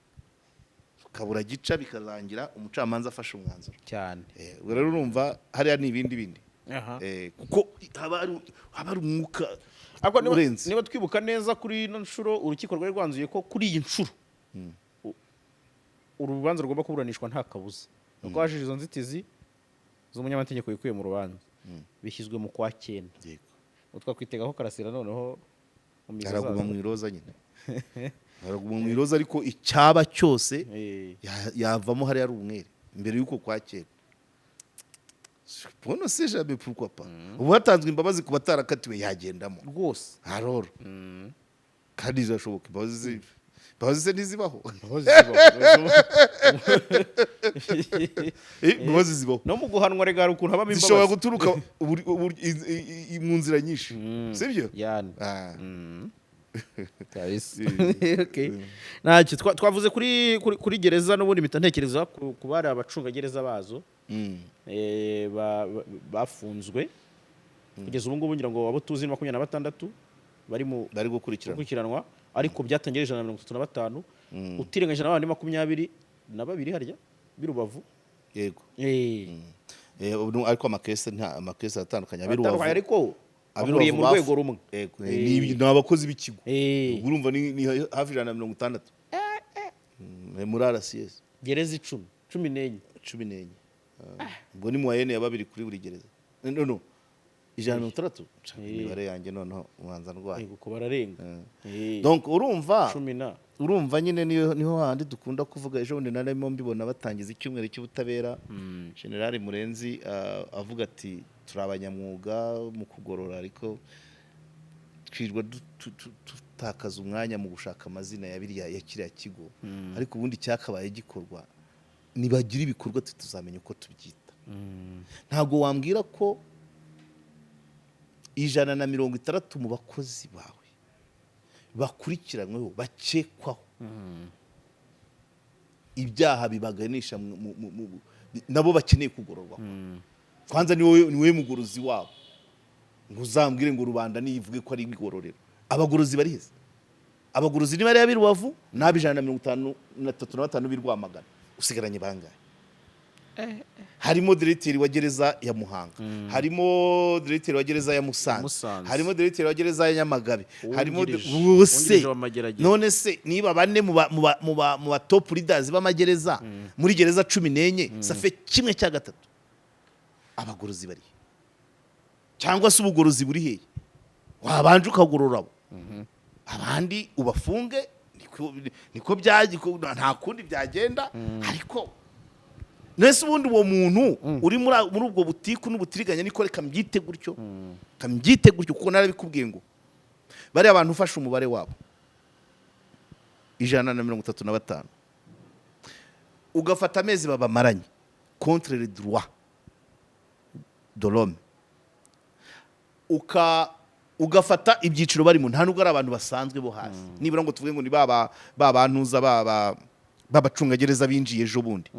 kabura gica bikarangira umucamanza afashe umwanzuro cyane. Ubwo rero urumva hariya ni ibindi kuko haba ari umwuka urenze. Niba twibuka neza kuri ino nshuro urukiko rwari rwanzuye ko kuri iyi nshuro urubanza rugomba kuburanishwa nta kabuza, nuko hajije izo nzitizi z'umunyamategeko yikuye mu rubanza bishyizwe mu kwa 9. Twakwitegaho Karasira noneho araguma mu iroza nyine araguma mu iroza, ariko icyaba cyose yavamo hari ari umwere imbere y'uko kwa 9. Bono se jamais pourquoi pas. Ubu hatanzwe imbabazi ku batarakatiwe yagendamo rwose haroro, kandi zashoboka imbabazi se ntizibaho. Imbabazi zibaho no mu guhanwa rega ukuntu habamo imbabazi zishobora guturuka mu nzira nyinshi, sibyo? Okay. Ntacyo twavuze kuri gereza n'ubundi mpita ntekereza ku bari abacungagereza bazo bafunzwe kugeza ubu ngubu ngira ngo abo tuzi ni 26 bari gukurikiranwa ariko byatangiye 135 utirenganyije n'abandi 22 harya birubavu yego ariko amakesi atandukanye abirubavu ariko aburiye mu rwego rumwe ni abakozi b'ikigo urumva ni hafi 160 muri RCS gereza 14 ubwo ni muayene ya babiri kuri buri gereza no 160 imibare yanjye noneho umwanza ndwaye yego ko bararenga donc urumva nyine niho handi dukunda kuvuga ejo bundi narimo mbibona batangiza icyumweru cy'ubutabera General Murenzi avuga ati turi abanyamwuga mu kugorora ariko twirwa tutakaza umwanya mu gushaka amazina ya kiriya kigo ariko ubundi cyakabaye gikorwa nibagira ibikorwa tuzamenya uko tubyita ntago wambwira ko 160 mu bakozi bawe bakurikiranyweho bakekwaho ibyaha bibaganisha nabo bakeneye kugororwa kwanza ni wowe mugorozi wabo nguzambwire ngo rubanda nivuge ko ari igororero abagorozi bari heza abagorozi ni bari yabirubavu nabi 153 birwamagana usigaranye bangaye harimo directeur wa gereza ya Muhanga harimo directeur wa gereza ya Musanze harimo directeur wa gereza ya Nyamagabe harimo bose none se niba bane mu top leaders b'amagereza muri gereza 14 safe kimwe cya gatatu abagorozi bari cyangwa se ubugorozi buri hehe wabanje ukagorora abandi ubafunge niko nta kundi byagenda ariko nese ubundi uwo muntu uri muri ubwo butiku n'ubutiriganya niko reka mbyite gutyo kuko narabikubwiye ngo bari abantu ufashe umubare wabo 135 ugafata amezi babamaranye contre le droit de l'homme ugafata ibyiciro barimo nta nubwo ari abantu basanzwe bo hasi nibura ngo tuvuge ngo ni babantuza babacungagereza binjiye ejo bundi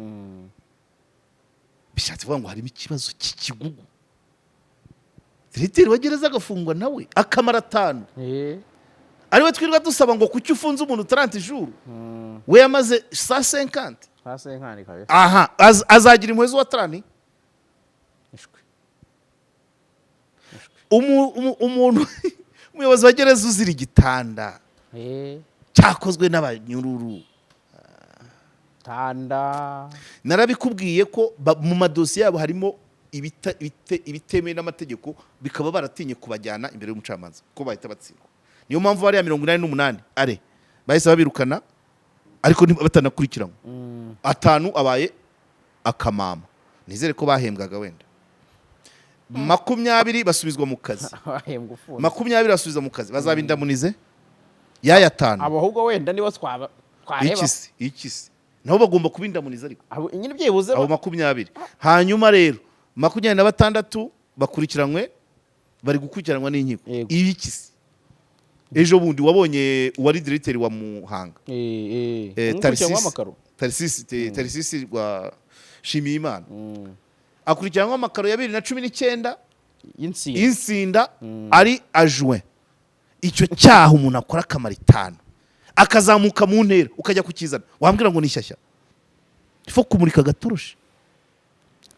bishatse kuvuga ngo harimo ikibazo cy'ikigugu directeur wa gereza agafungwa nawe akamara 5 ariwe twirwa dusaba ngo kuki ufunze umuntu 30 jours we yamaze 150 kabisa aha azagira impuhwe wa 30 umuntu umuyobozi wa gereza uzira igitanda cyakozwe n'abanyururu tanda narabikubwiye ko mu madosiye yabo harimo ibitemewe n'amategeko bikaba baratinye kubajyana imbere y'umucamanza ko bahita batsindwa niyo mpamvu bari ya 188 are bahise babirukana ariko batanakurikiranywe 5 abaye akamama nizere ko bahembwaga wenda 20 basubizwa mu kazi 20 basubiza mu kazi bazabindamunize yaya 5 abahubwo wenda nibo twaheba ikisi nabo bagomba kubindamuniza ariko nyine byibuze abo 20 hanyuma rero 26 bakurikiranywe bari gukurikiranwa n'inkiko ibikisi ejo bundi wabonye uwari directeur wa Muhanga Tarisisi rwa Shimiyimana akurikiranwa amakaro ya 2019 insinda ari adjoint icyo cyaha umuntu akora akamara 5 akazamuka mu ntera ukajya kukizana wambwira ngo ni shyashya ifo kumurika gatoroshe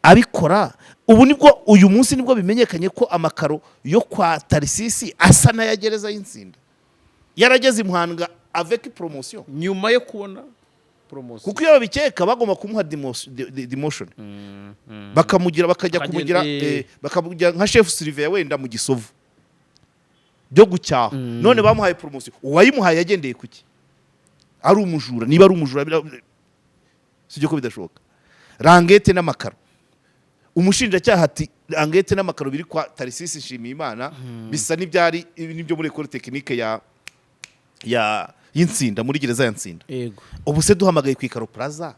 abikora ubu nibwo uyu munsi nibwo bimenyekanye ko amakaro yo kwa Tarisisi asa na yagereza y'insinda yarageze Muhanga avec promotion nyuma yo kubona promotion kuko iyo babikeka bagomba kumuha demotion bakamugira bakajya kumugira bakamugira nka chef Sylvain wenda mu Gisovu byo gucyaha none bamuhaye promotion uwayimuhaye yagendeye kuki ari umujura niba ari umujura sije ko bidashoboka rangete n'amakaro umushinjacyaha ati rangete n'amakaro biri kwa Tarisisi Nshimiyimana bisa n'ibyari nibyo muri école technique ya y'insinda muri gereza ya Nsinda yego ubu se duhamagaye ku Ikaro Plaza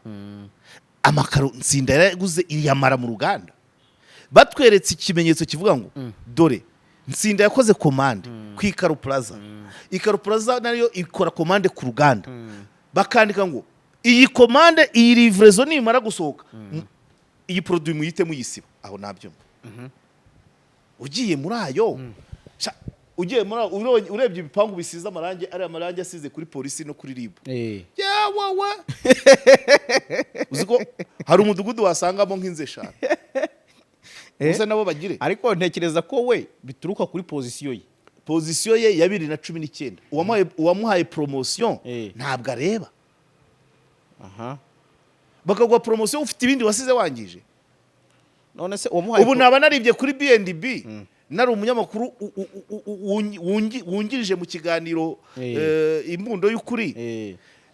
amakaro Nsinda yaraguze iyamara mu ruganda batweretse ikimenyetso kivuga ngo dore Nsinda yakoze commande ku Ikaro Plaza Ikaro Plaza nayo ikora komande ku ruganda bakandika ngo iyi komande iyi livraison nimara gusohoka iyi produit muyite muyisiba aho nabyo ugiye muri ayo ugiye muri urebye ibipangu bisize amarangi ari amarangi asize kuri polisi no kuri RIB yawawa uziko hari umudugudu wasangamo nk'inze eshanu gusa nabo bagire ariko ntekereza ko we bituruka kuri pozisiyo ye ya 2019 uwamuhaye promotion ntabwo areba bakagwa promotion ufite ibindi wasize wangije none se uwamuhaye ubu naba naribye kuri BNB nari umunyamakuru wungirije mu kiganiro imbundo y'ukuri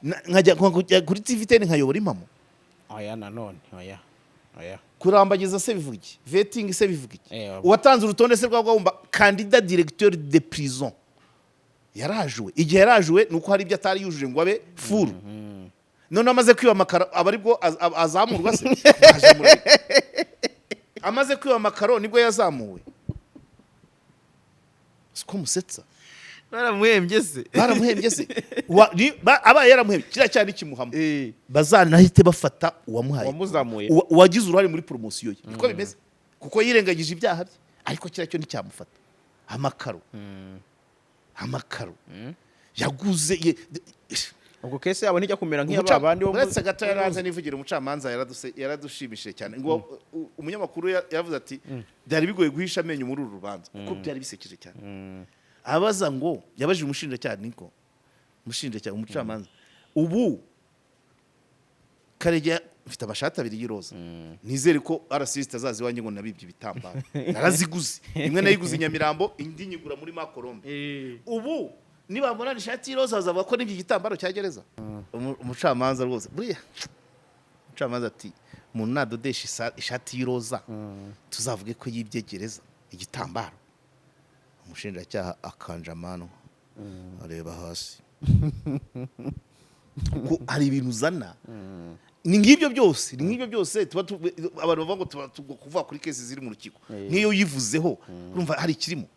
nkajya kuri TV10 nkayobora impamo aya nanone aya kurambagiza se bivuga iki vetting se bivuga iki uwatanze urutonde se rwagomba candidat directeur de prison yarajwe igihe yarajwe nuko hari ibyo atari yujuje ngo abe full none amaze kwiba amakaro abaribwo azamurwa se amaze kwiba amakaro nibwo yazamuwe siko musetsa baramuhembye se abaye yaramuhembye kira cyane ikimuhama bazanahite bafata uwamuhaye wamuzamuye uwagize uruhare muri promotion ye niko bimeze kuko yirengagije ibyaha bye ariko kira cyo nticyamufata amakaro yaguze ubwo kese yabo nijya kumera nk'abandi bo uretse gato yaraza nivugira umucamanza yaradushimishije cyane ngo umunyamakuru yavuze ati byari bigoye guhisha amenyo muri uru rubanza kuko byari bisekeje cyane abaza ngo yabajije umushinjacyaha niko umucamanza ubu Karegeya mfite amashati abiri y'iroza nizere ko arasiste azazi wanjye ngo nabibye ibitambaro naraziguze imwe nayiguze Nyamirambo indi nyigura muri Makorombe ubu niba mbona ishati y'iroza bazavuga ko nibyo igitambaro cya gereza umucamanza rwose buriya umucamanza ati umuntu nadodesha ishati y'iroza tuzavuge ko yibye gereza igitambaro umushinjacyaha akanja amano areba hasi ko hari ibintu uzana ni ngibyo byose abantu bavuga ngo tuba kuvuga kuri kesi ziri mu rukiko niyo yivuzeho urumva hari ikirimo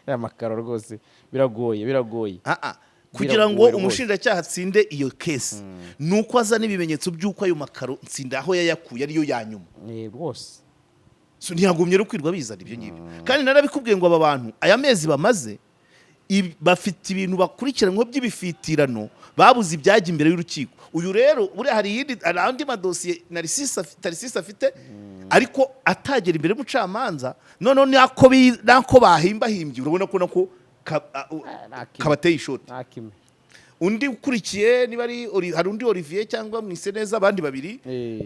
ya makaro rwose biragoye kugira ngo umushinjacyaha atsinde iyo kesi nuko azana ibimenyetso by'uko ayo makaro nsinda aho yayakuye ariyo yanyuma rwose ntiyagumye no kwirwa bizana ibyo ngibyo kandi narabikubwiye ngo aba bantu aya mezi bamaze bafite ibintu bakurikiranyweho by'ibifitirano babuze ibyajya imbere y'urukiko uyu rero buriya hari andi madosiye Tarisisi afite ariko atagera imbere y'umucamanza noneho nako bahimbahimbye urabona ko nako kabateye ishoti undi ukurikiye niba hari undi Olivier cyangwa Mwiseneza abandi babiri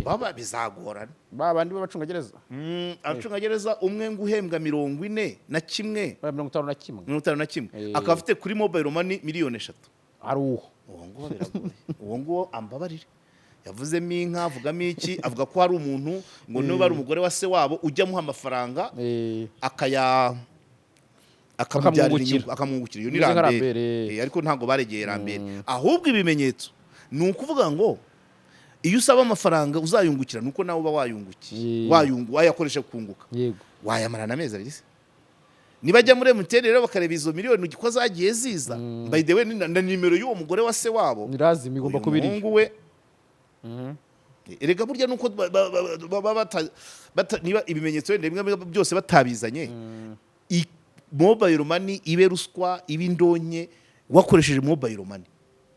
baba bizagorana babandi b'abacungagereza abacungagereza umwe nguhembwa 51 akaba afite kuri mobile money miliyoni 3 ari uwo nguwo ambabarire yavuzemo inka avugamo iki avuga ko hari umuntu ngo niba ari umugore wa se wabo ujya muha amafaranga akamwungukira iyo ni Rambere ariko ntabwo baregeye Rambere ahubwo ibimenyetso ni ukuvuga ngo iyo usaba amafaranga uzayungukira nuko nawe uba wayungukiye wayakoresha kunguka wayamarana amezi abiri niba ajya muri MTN rero bakareba izo miliyoni uko zagiye ziza by the way na nimero y'uwo mugore wa se wabo nirazima igomba kubiri umuhungu we erega burya nuko niba ibimenyetso bimwe byose batabizanye mobile money ibe ruswa ibe indonke wakoresheje mobile money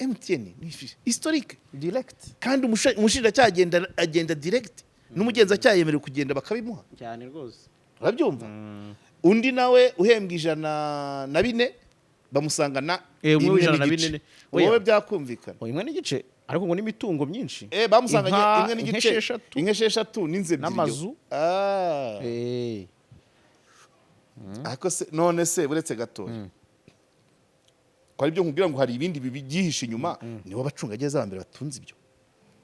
MTN ni historique direct kandi umushinjacyaha agenda direct n'umugenzacyaha yemerewe kugenda bakabimuha cyane rwose urabyumva undi nawe uhembwa 104 bamusangana 104 wowe byakumvikana imwe n'igice ariko ngo n'imitungo myinshi bamusanganye imwe n'igice inka 6 n'inze ebyiri n'amazu ariko none se buretse gatoya ko ari byo nkubwira ngo hari ibindi bibyihishe inyuma nibo bacungagereza bambere batunze ibyo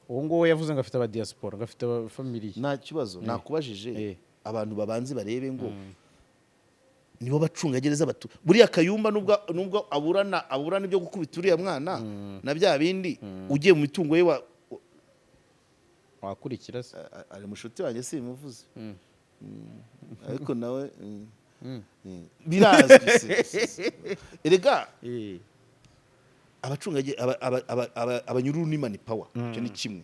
uwo ngo yavuze ngo afite aba diaspora ngafite aba family nta kibazo nakubajije abantu babanze barebe ngo nibo bacungagereza batu buriya Kayumba nubwo aburana ibyo gukubita uriya mwana na bya bindi ugiye mu mitungo ye wakurikira se ari mushuti wanjye simuvuze ariko nawe birazwi se. Erega Eh. abanyururu ni mani power cyo ni kimwe.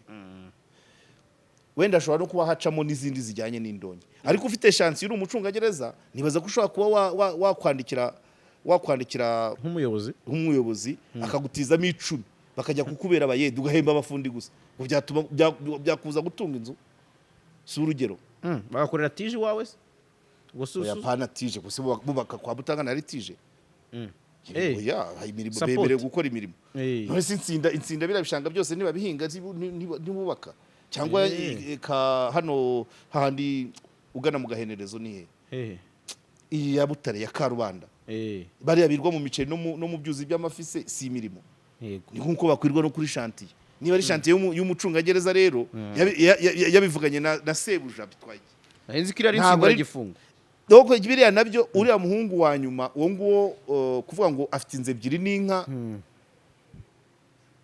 Wenda ashobora no kuba hacamo n'izindi zijyanye n'indonyi, ariko ufite chance uri umucungagereza nibaza ko ushobora kuba wakwandikira nk'umuyobozi akagutizamo 10 bakajya kukubera abayede ugahemba abafundi gusa, byatuma byakuza gutunga inzu. Si urugero bagakorera tije wawe se oya pana tije gusa bubaka kwa Butanga na tije. Oya imirimo Support. bebere gukora imirimo. Eh. None se insinda birabishanga byose niba bihinga ntibubaka cyangwa hano handi ugana mu gahenerezo ni he iyi ya Butare ya Karubanda bari yabirwa mu miceri no mu byuzi by'amafise si imirimo. Yego. Ni nkuko bakwirwa no kuri chantier. Niba ari chantier y'umucungagereza rero yabivuganye na sebuja bitwaye. Ahenzi kirari insimba gifungo. Doko ibiriya nabyo uriya muhungu wa nyuma uwo nguwo kuvuga ngo afite inze ebyiri n'inka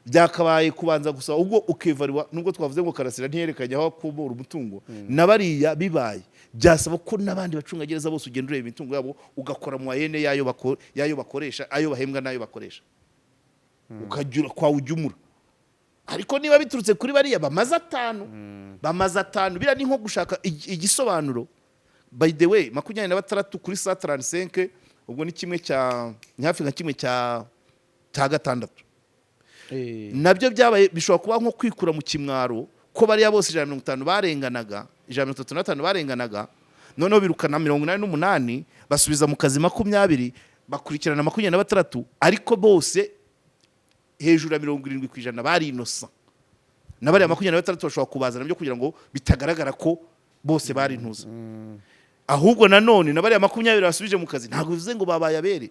byakabaye kubanza gusa ubwo ukevariwa nubwo twavuze ngo Karasira ntiyerekanye aho kubura umutungo nabariya bibaye byasaba ko nabandi bacungagereza bose ugenda ureba imitungo yabo ugakora mu ayene yayo bakoresha ayo bahembwa nayo bakoresha ukajura kwa ujumura. Ariko niba biturutse kuri bariya bamaze 5 bira ni nko gushaka igisobanuro. By the way 26 kuri 135 ubwo ni kimwe cya hafi nka kimwe cya gatandatu. Nabyo byabaye bishobora kuba nko kwikura mu kimwaro ko bariya bose 150 barenganaga 135 barenganaga noneho birukana 88 basubiza mu kazi 20 bakurikirana 26 ariko bose hejuru ya 70% bari innocent. Nabari 23 bashobora kubazana byo kugira ngo bitagaragara ko bose bari intuza. Ahubwo nanone nabari 20 basubije mu kazi ntago bivuze ngo babaye abere.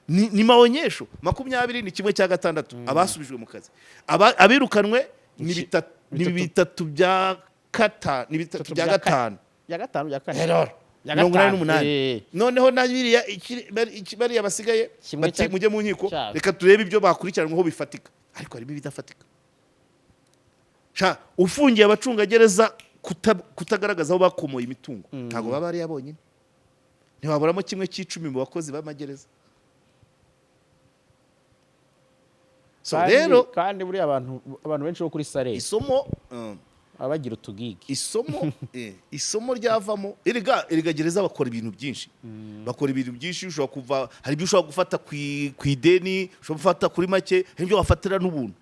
Ni maonyesho 20 ni kimwe cya gatandatu abasubijwe mu kazi. Abirukanwe ni bitatu bya kata ni bitatu bya gatanu. Ya gatanu ya kane. Error. 88. Noneho nabiriya bari abasigaye bati mujye mu nkiko reka turebe ibyo bakurikiranwaho bifatika. Ariko ari bidafatika. Ufungiye abacungagereza kutagaragaza aho bakomoye imitungo ntago baba ari yabonyine. Ntibaburamo kimwe cy'icumi mu bakozi b'amagereza. So rero kandi buri abantu benshi bo kuri sare isomo abagira utugigi isomo ryavamo erega gereza bakora ibintu byinshi. Bakora ibintu byinshi ushobora kuva hari ibyo ushobora gufata ku ideni ushobora gufata kuri make hari ibyo wafatira n'ubuntu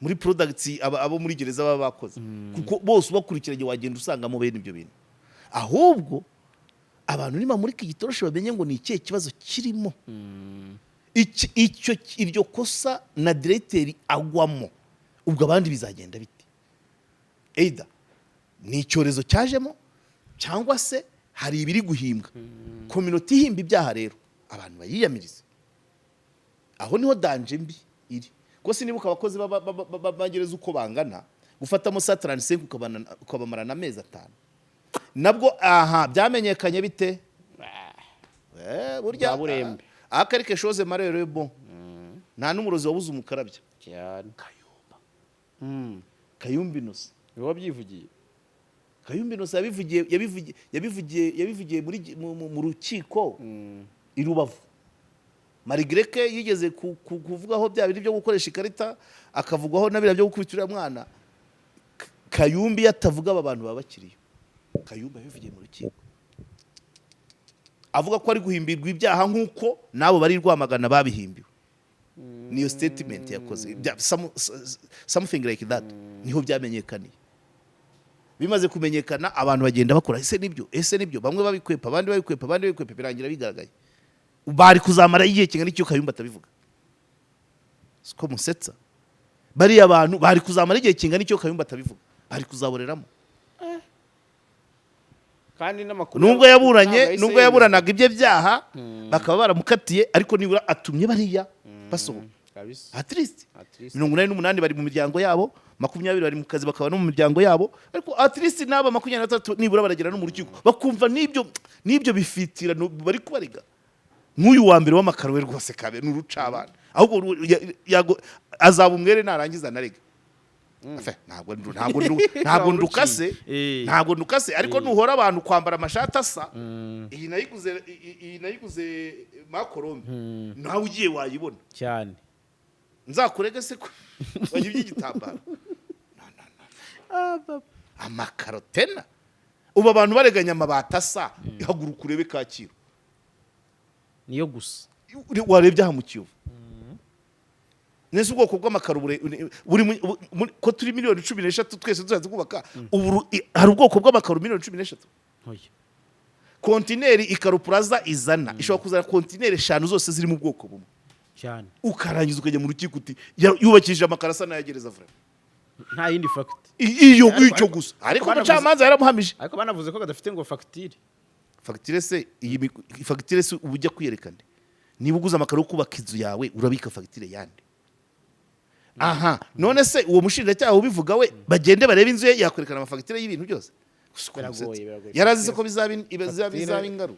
muri products abo muri gereza baba bakoze kuko bose bakurikiranye wagenda usanga mu bene ibyo bintu. Ahubwo abantu nima muri kigitoroshe bamenye ngo ni ikihe kibazo kirimo. Iryo kosa na directeur agwamo ubwo abandi bizagenda bite. Either ni icyorezo cyajemo cyangwa se hari ibiri guhimbwa. Community ihimba ibyaha rero abantu bayiyamiriza. Aho niho danje mbi iri. Ko sinibuka abakozi bagereza uko bangana gufatamo 135 ukabamara na mezi 5. Nabwo byamenyekanye bite? Burya burembe. Akarike chose marero bon. Nta n'umurozi wabuze umukarabya. cyane. Kayumba Innocent. Biba byivugiye. Kayumba Innocent yabivugiye mu rukiko i Rubavu. Marigreke yigeze kuvugaho bya biri byo gukoresha ikarita akavugwaho nabira byo gukubitira mwana. Kayumba yatavuga abantu babakiriye. Kayumba yabivugiye mu rukiko. Avuga ko ari guhimbirwa ibyaha nkuko nabo bari Rwamagana babihimbiwe. Niyo statement yakoze. Something like that. Niho byamenyekaniye. Bimaze kumenyekana abantu bagenda bakora ese nibyo bamwe babikwepa abandi babikwepa birangira bigaragaye. Bari kuzamara igihe kingana icyo Kayumba atabivuga. Siko musetsa. Bari abantu bari kuzamara igihe kingana icyo Kayumba atabivuga. Bari kuzaboreramo. Kandi n'amakuru nubwo yaburanaga ibye byaha bakaba baramukatiye ariko nibura atumye bariya basohoka. At least 88 bari mu miryango yabo 20 bari mu kazi bakaba no mu miryango yabo ariko at least naba 23 nibura baragera no mu rukiko bakumva nibyo bifitira bari kubariga. Nk'uyu wa mbere w'amakarowe rwose kabe n'urucabana ahubwo azaba umwere narangiza narega Enfin, ntabwo ndukase ntabwo ndukase ariko nuhora abantu kwambara amashati asa iyi nayiguze makorombe nawe ugiye wayibona cyane nzakurege se ko wagira iby'igitambaro amakarotena ubu abantu bareganya amabati asa ihaguruka urebe Kacyiru niyo gusa warebye aha mu Kiyovu nese ubwoko bw'amakaro ko turi miliyoni 13 twese tuzaze kubaka ubu hari ubwoko bw'amakaro miliyoni 13 kontineri ikaro plaza izana ishobora kuzana kontineri 5 zose ziri mu bwoko bumwe cyane ukarangiza ukajya mu rukiko uti yubakishije amakaro asa nayagereza vrema nta yindi fact iyo icyo gusa ariko umucamanza yaramuhamije ariko banavuze ko gadafite ngo facture fagitire se ubujya kwiyerekana niba uguze amakaro yo kubaka inzu yawe urabika fagitire yandi aha none se uwo mushinjacyaha ubivuga we bagende barebe inzu ye yakwerekana amafagitire y'ibintu byose yarazi ko bizaba ingaru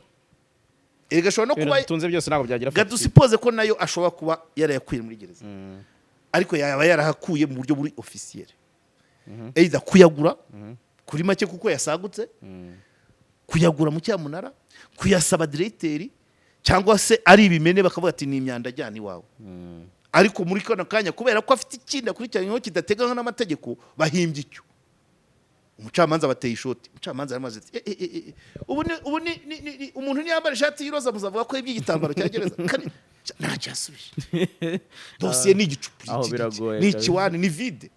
gashobora no kuba tunze byose ntabwo byagira gadusipoze ko nayo ashobora kuba yarayakuye muri gereza ariko yaba yarahakuye mu buryo buri officiel either kuyagura kuri make kuko yasagutse kuyagura mu cyamunara kuyasaba directeur cyangwa se ari ibimene bakavuga ati ni imyanda ajyana iwawe ariko muri kano kanya kubera ko afite ikindi akurikiranyweho kidateganywa n'amategeko bahimbye icyo umucamanza bateye ishoti umucamanza yaramaze ati ubu ni umuntu niyambara ishati y'iroza muzavuga ko iby'igitambaro cya gereza ntacyasubije dosiye ni igicupa ni ikiwani ni vide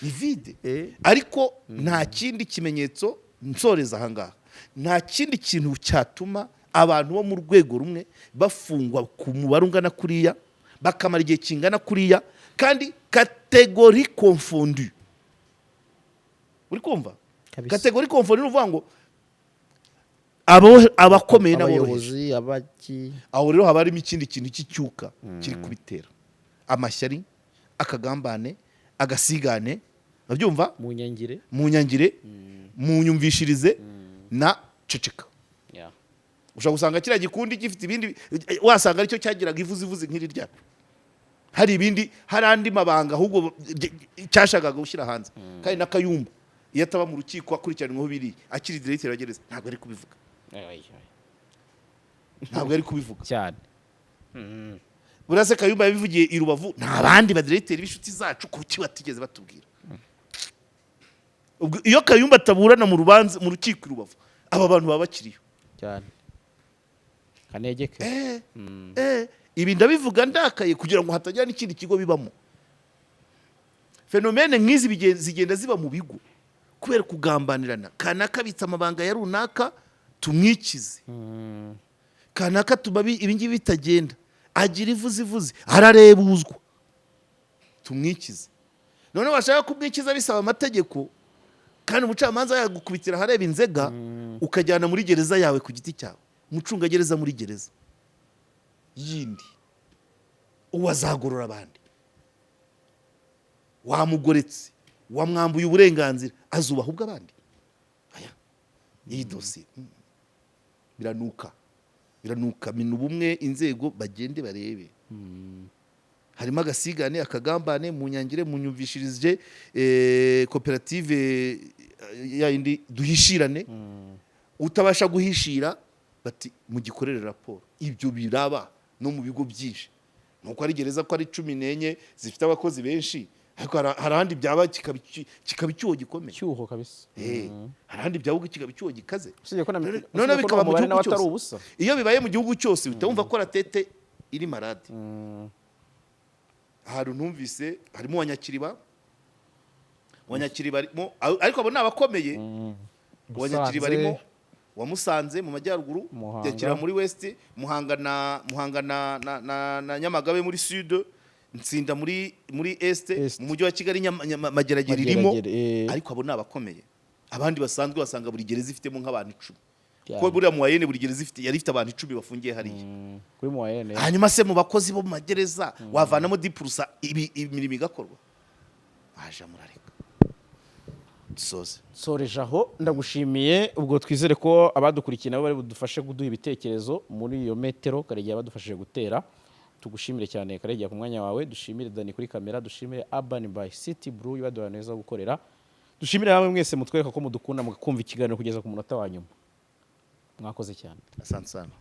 ni vide ariko nta kindi kimenyetso nsoreza ahangaha nta kindi kintu cyatuma abantu bo mu rwego rumwe bafungwa ku mubare ungana kuriya bakamara igihe kingana kuriya kandi kategori confondu uri kumva kategori confondu uvuga ngo abakomeye n'abayobozi abaki aho rero haba harimo ikindi kintu cy'icyuka kiri kubitera amashyari akagambane agasigane babyumva mu nyangire mu nyumvishirize na ceceka ushobora gusanga kiriya gikundi gifite ibindi wasanga aricyo cyagiraga ivuzivuzi nk'iri ryacu hari ibindi hari andi mabanga ahubwo cyashakaga gushyira hanze kandi na Kayumba iyo ataba mu rukiko akurikiranweho biri akiri directeur agereza ntabwo ari kubivuga cyane burase Kayumba yabivugiye i Rubavu nta bandi ba directeur b'inshuti zacu kuki batigeze batubwira ubwo iyo Kayumba ataburana mu rubanza mu rukiko i Rubavu aba bantu baba bakiriyo cyane kanegeke ibi ndabivuga ndakaye kugira ngo hatagira n'ikindi kigo bibamo fenomene nk'izi zigenda ziba mu bigo kubera kugambanirana kanaka bitsa amabanga ya runaka tumwikize kanaka tubabi ibingibi bitagenda agira ivuzivuzi ararebuzwa tumwikize none washaka kumwikiza bisaba amategeko kandi umucamanza yagukubitira hareba inzega ukajyana muri gereza yawe ku giti cyawe umucunga gereza muri gereza yindi uwazagorora abandi wamugoretse wamwambuye uburenganzira azubaha ubwo abandi aya iyi dosiye biranuka mina ubumwe inzego bagende barebe harimo agasigane akagambane mu nyangire mu nyumvishirije koperative yindi duhishirane utabasha guhishira bati mugikorere raporo ibyo biraba no mu bigo byinshi nuko ari gereza ko ari 14 zifite abakozi benshi ariko harandi byaba kikaba icyuho gikomeye cyuho kabisa harandi byaba kikaba icyuho gikaze none bikaba mu gihugu cyose iyo bibaye mu gihugu cyose utumva ko ratete iri marade ahantu ntumvise harimo wanyakiriba ariko abo nabakomeye wanyakiriba arimo wamusanze mu majyaruguru yakira muri west Muhanga na Nyamagabe muri sud Nsinda muri est mu mujyi wa Kigali Mageragere irimo ariko abo nabakomeye abandi basanzwe basanga buri gereza ifitemo nk'abantu 10 ko buriya mu wayene buri gereza yari ifite abantu 10 bafungiye hariya kuri mu wayene hanyuma se mu bakozi bo mu magereza wavanamo 10% imirimo igakorwa baje murareka soreje aho ndagushimiye ubwo twizere ko abadukurikiye nabo bari budufashe kuduha ibitekerezo muri iyo metero Karegeya badufashije gutera tugushimire cyane Karegeya ku mwanya wawe, dushimire Dani kuri kamera, dushimire Urban by City Brew ibaduha neza gukorera, dushimire namwe mwese mutwereka ko mudukunda mukumva ikiganiro kugeza ku munota wa nyuma. Mwakoze cyane. asante sana.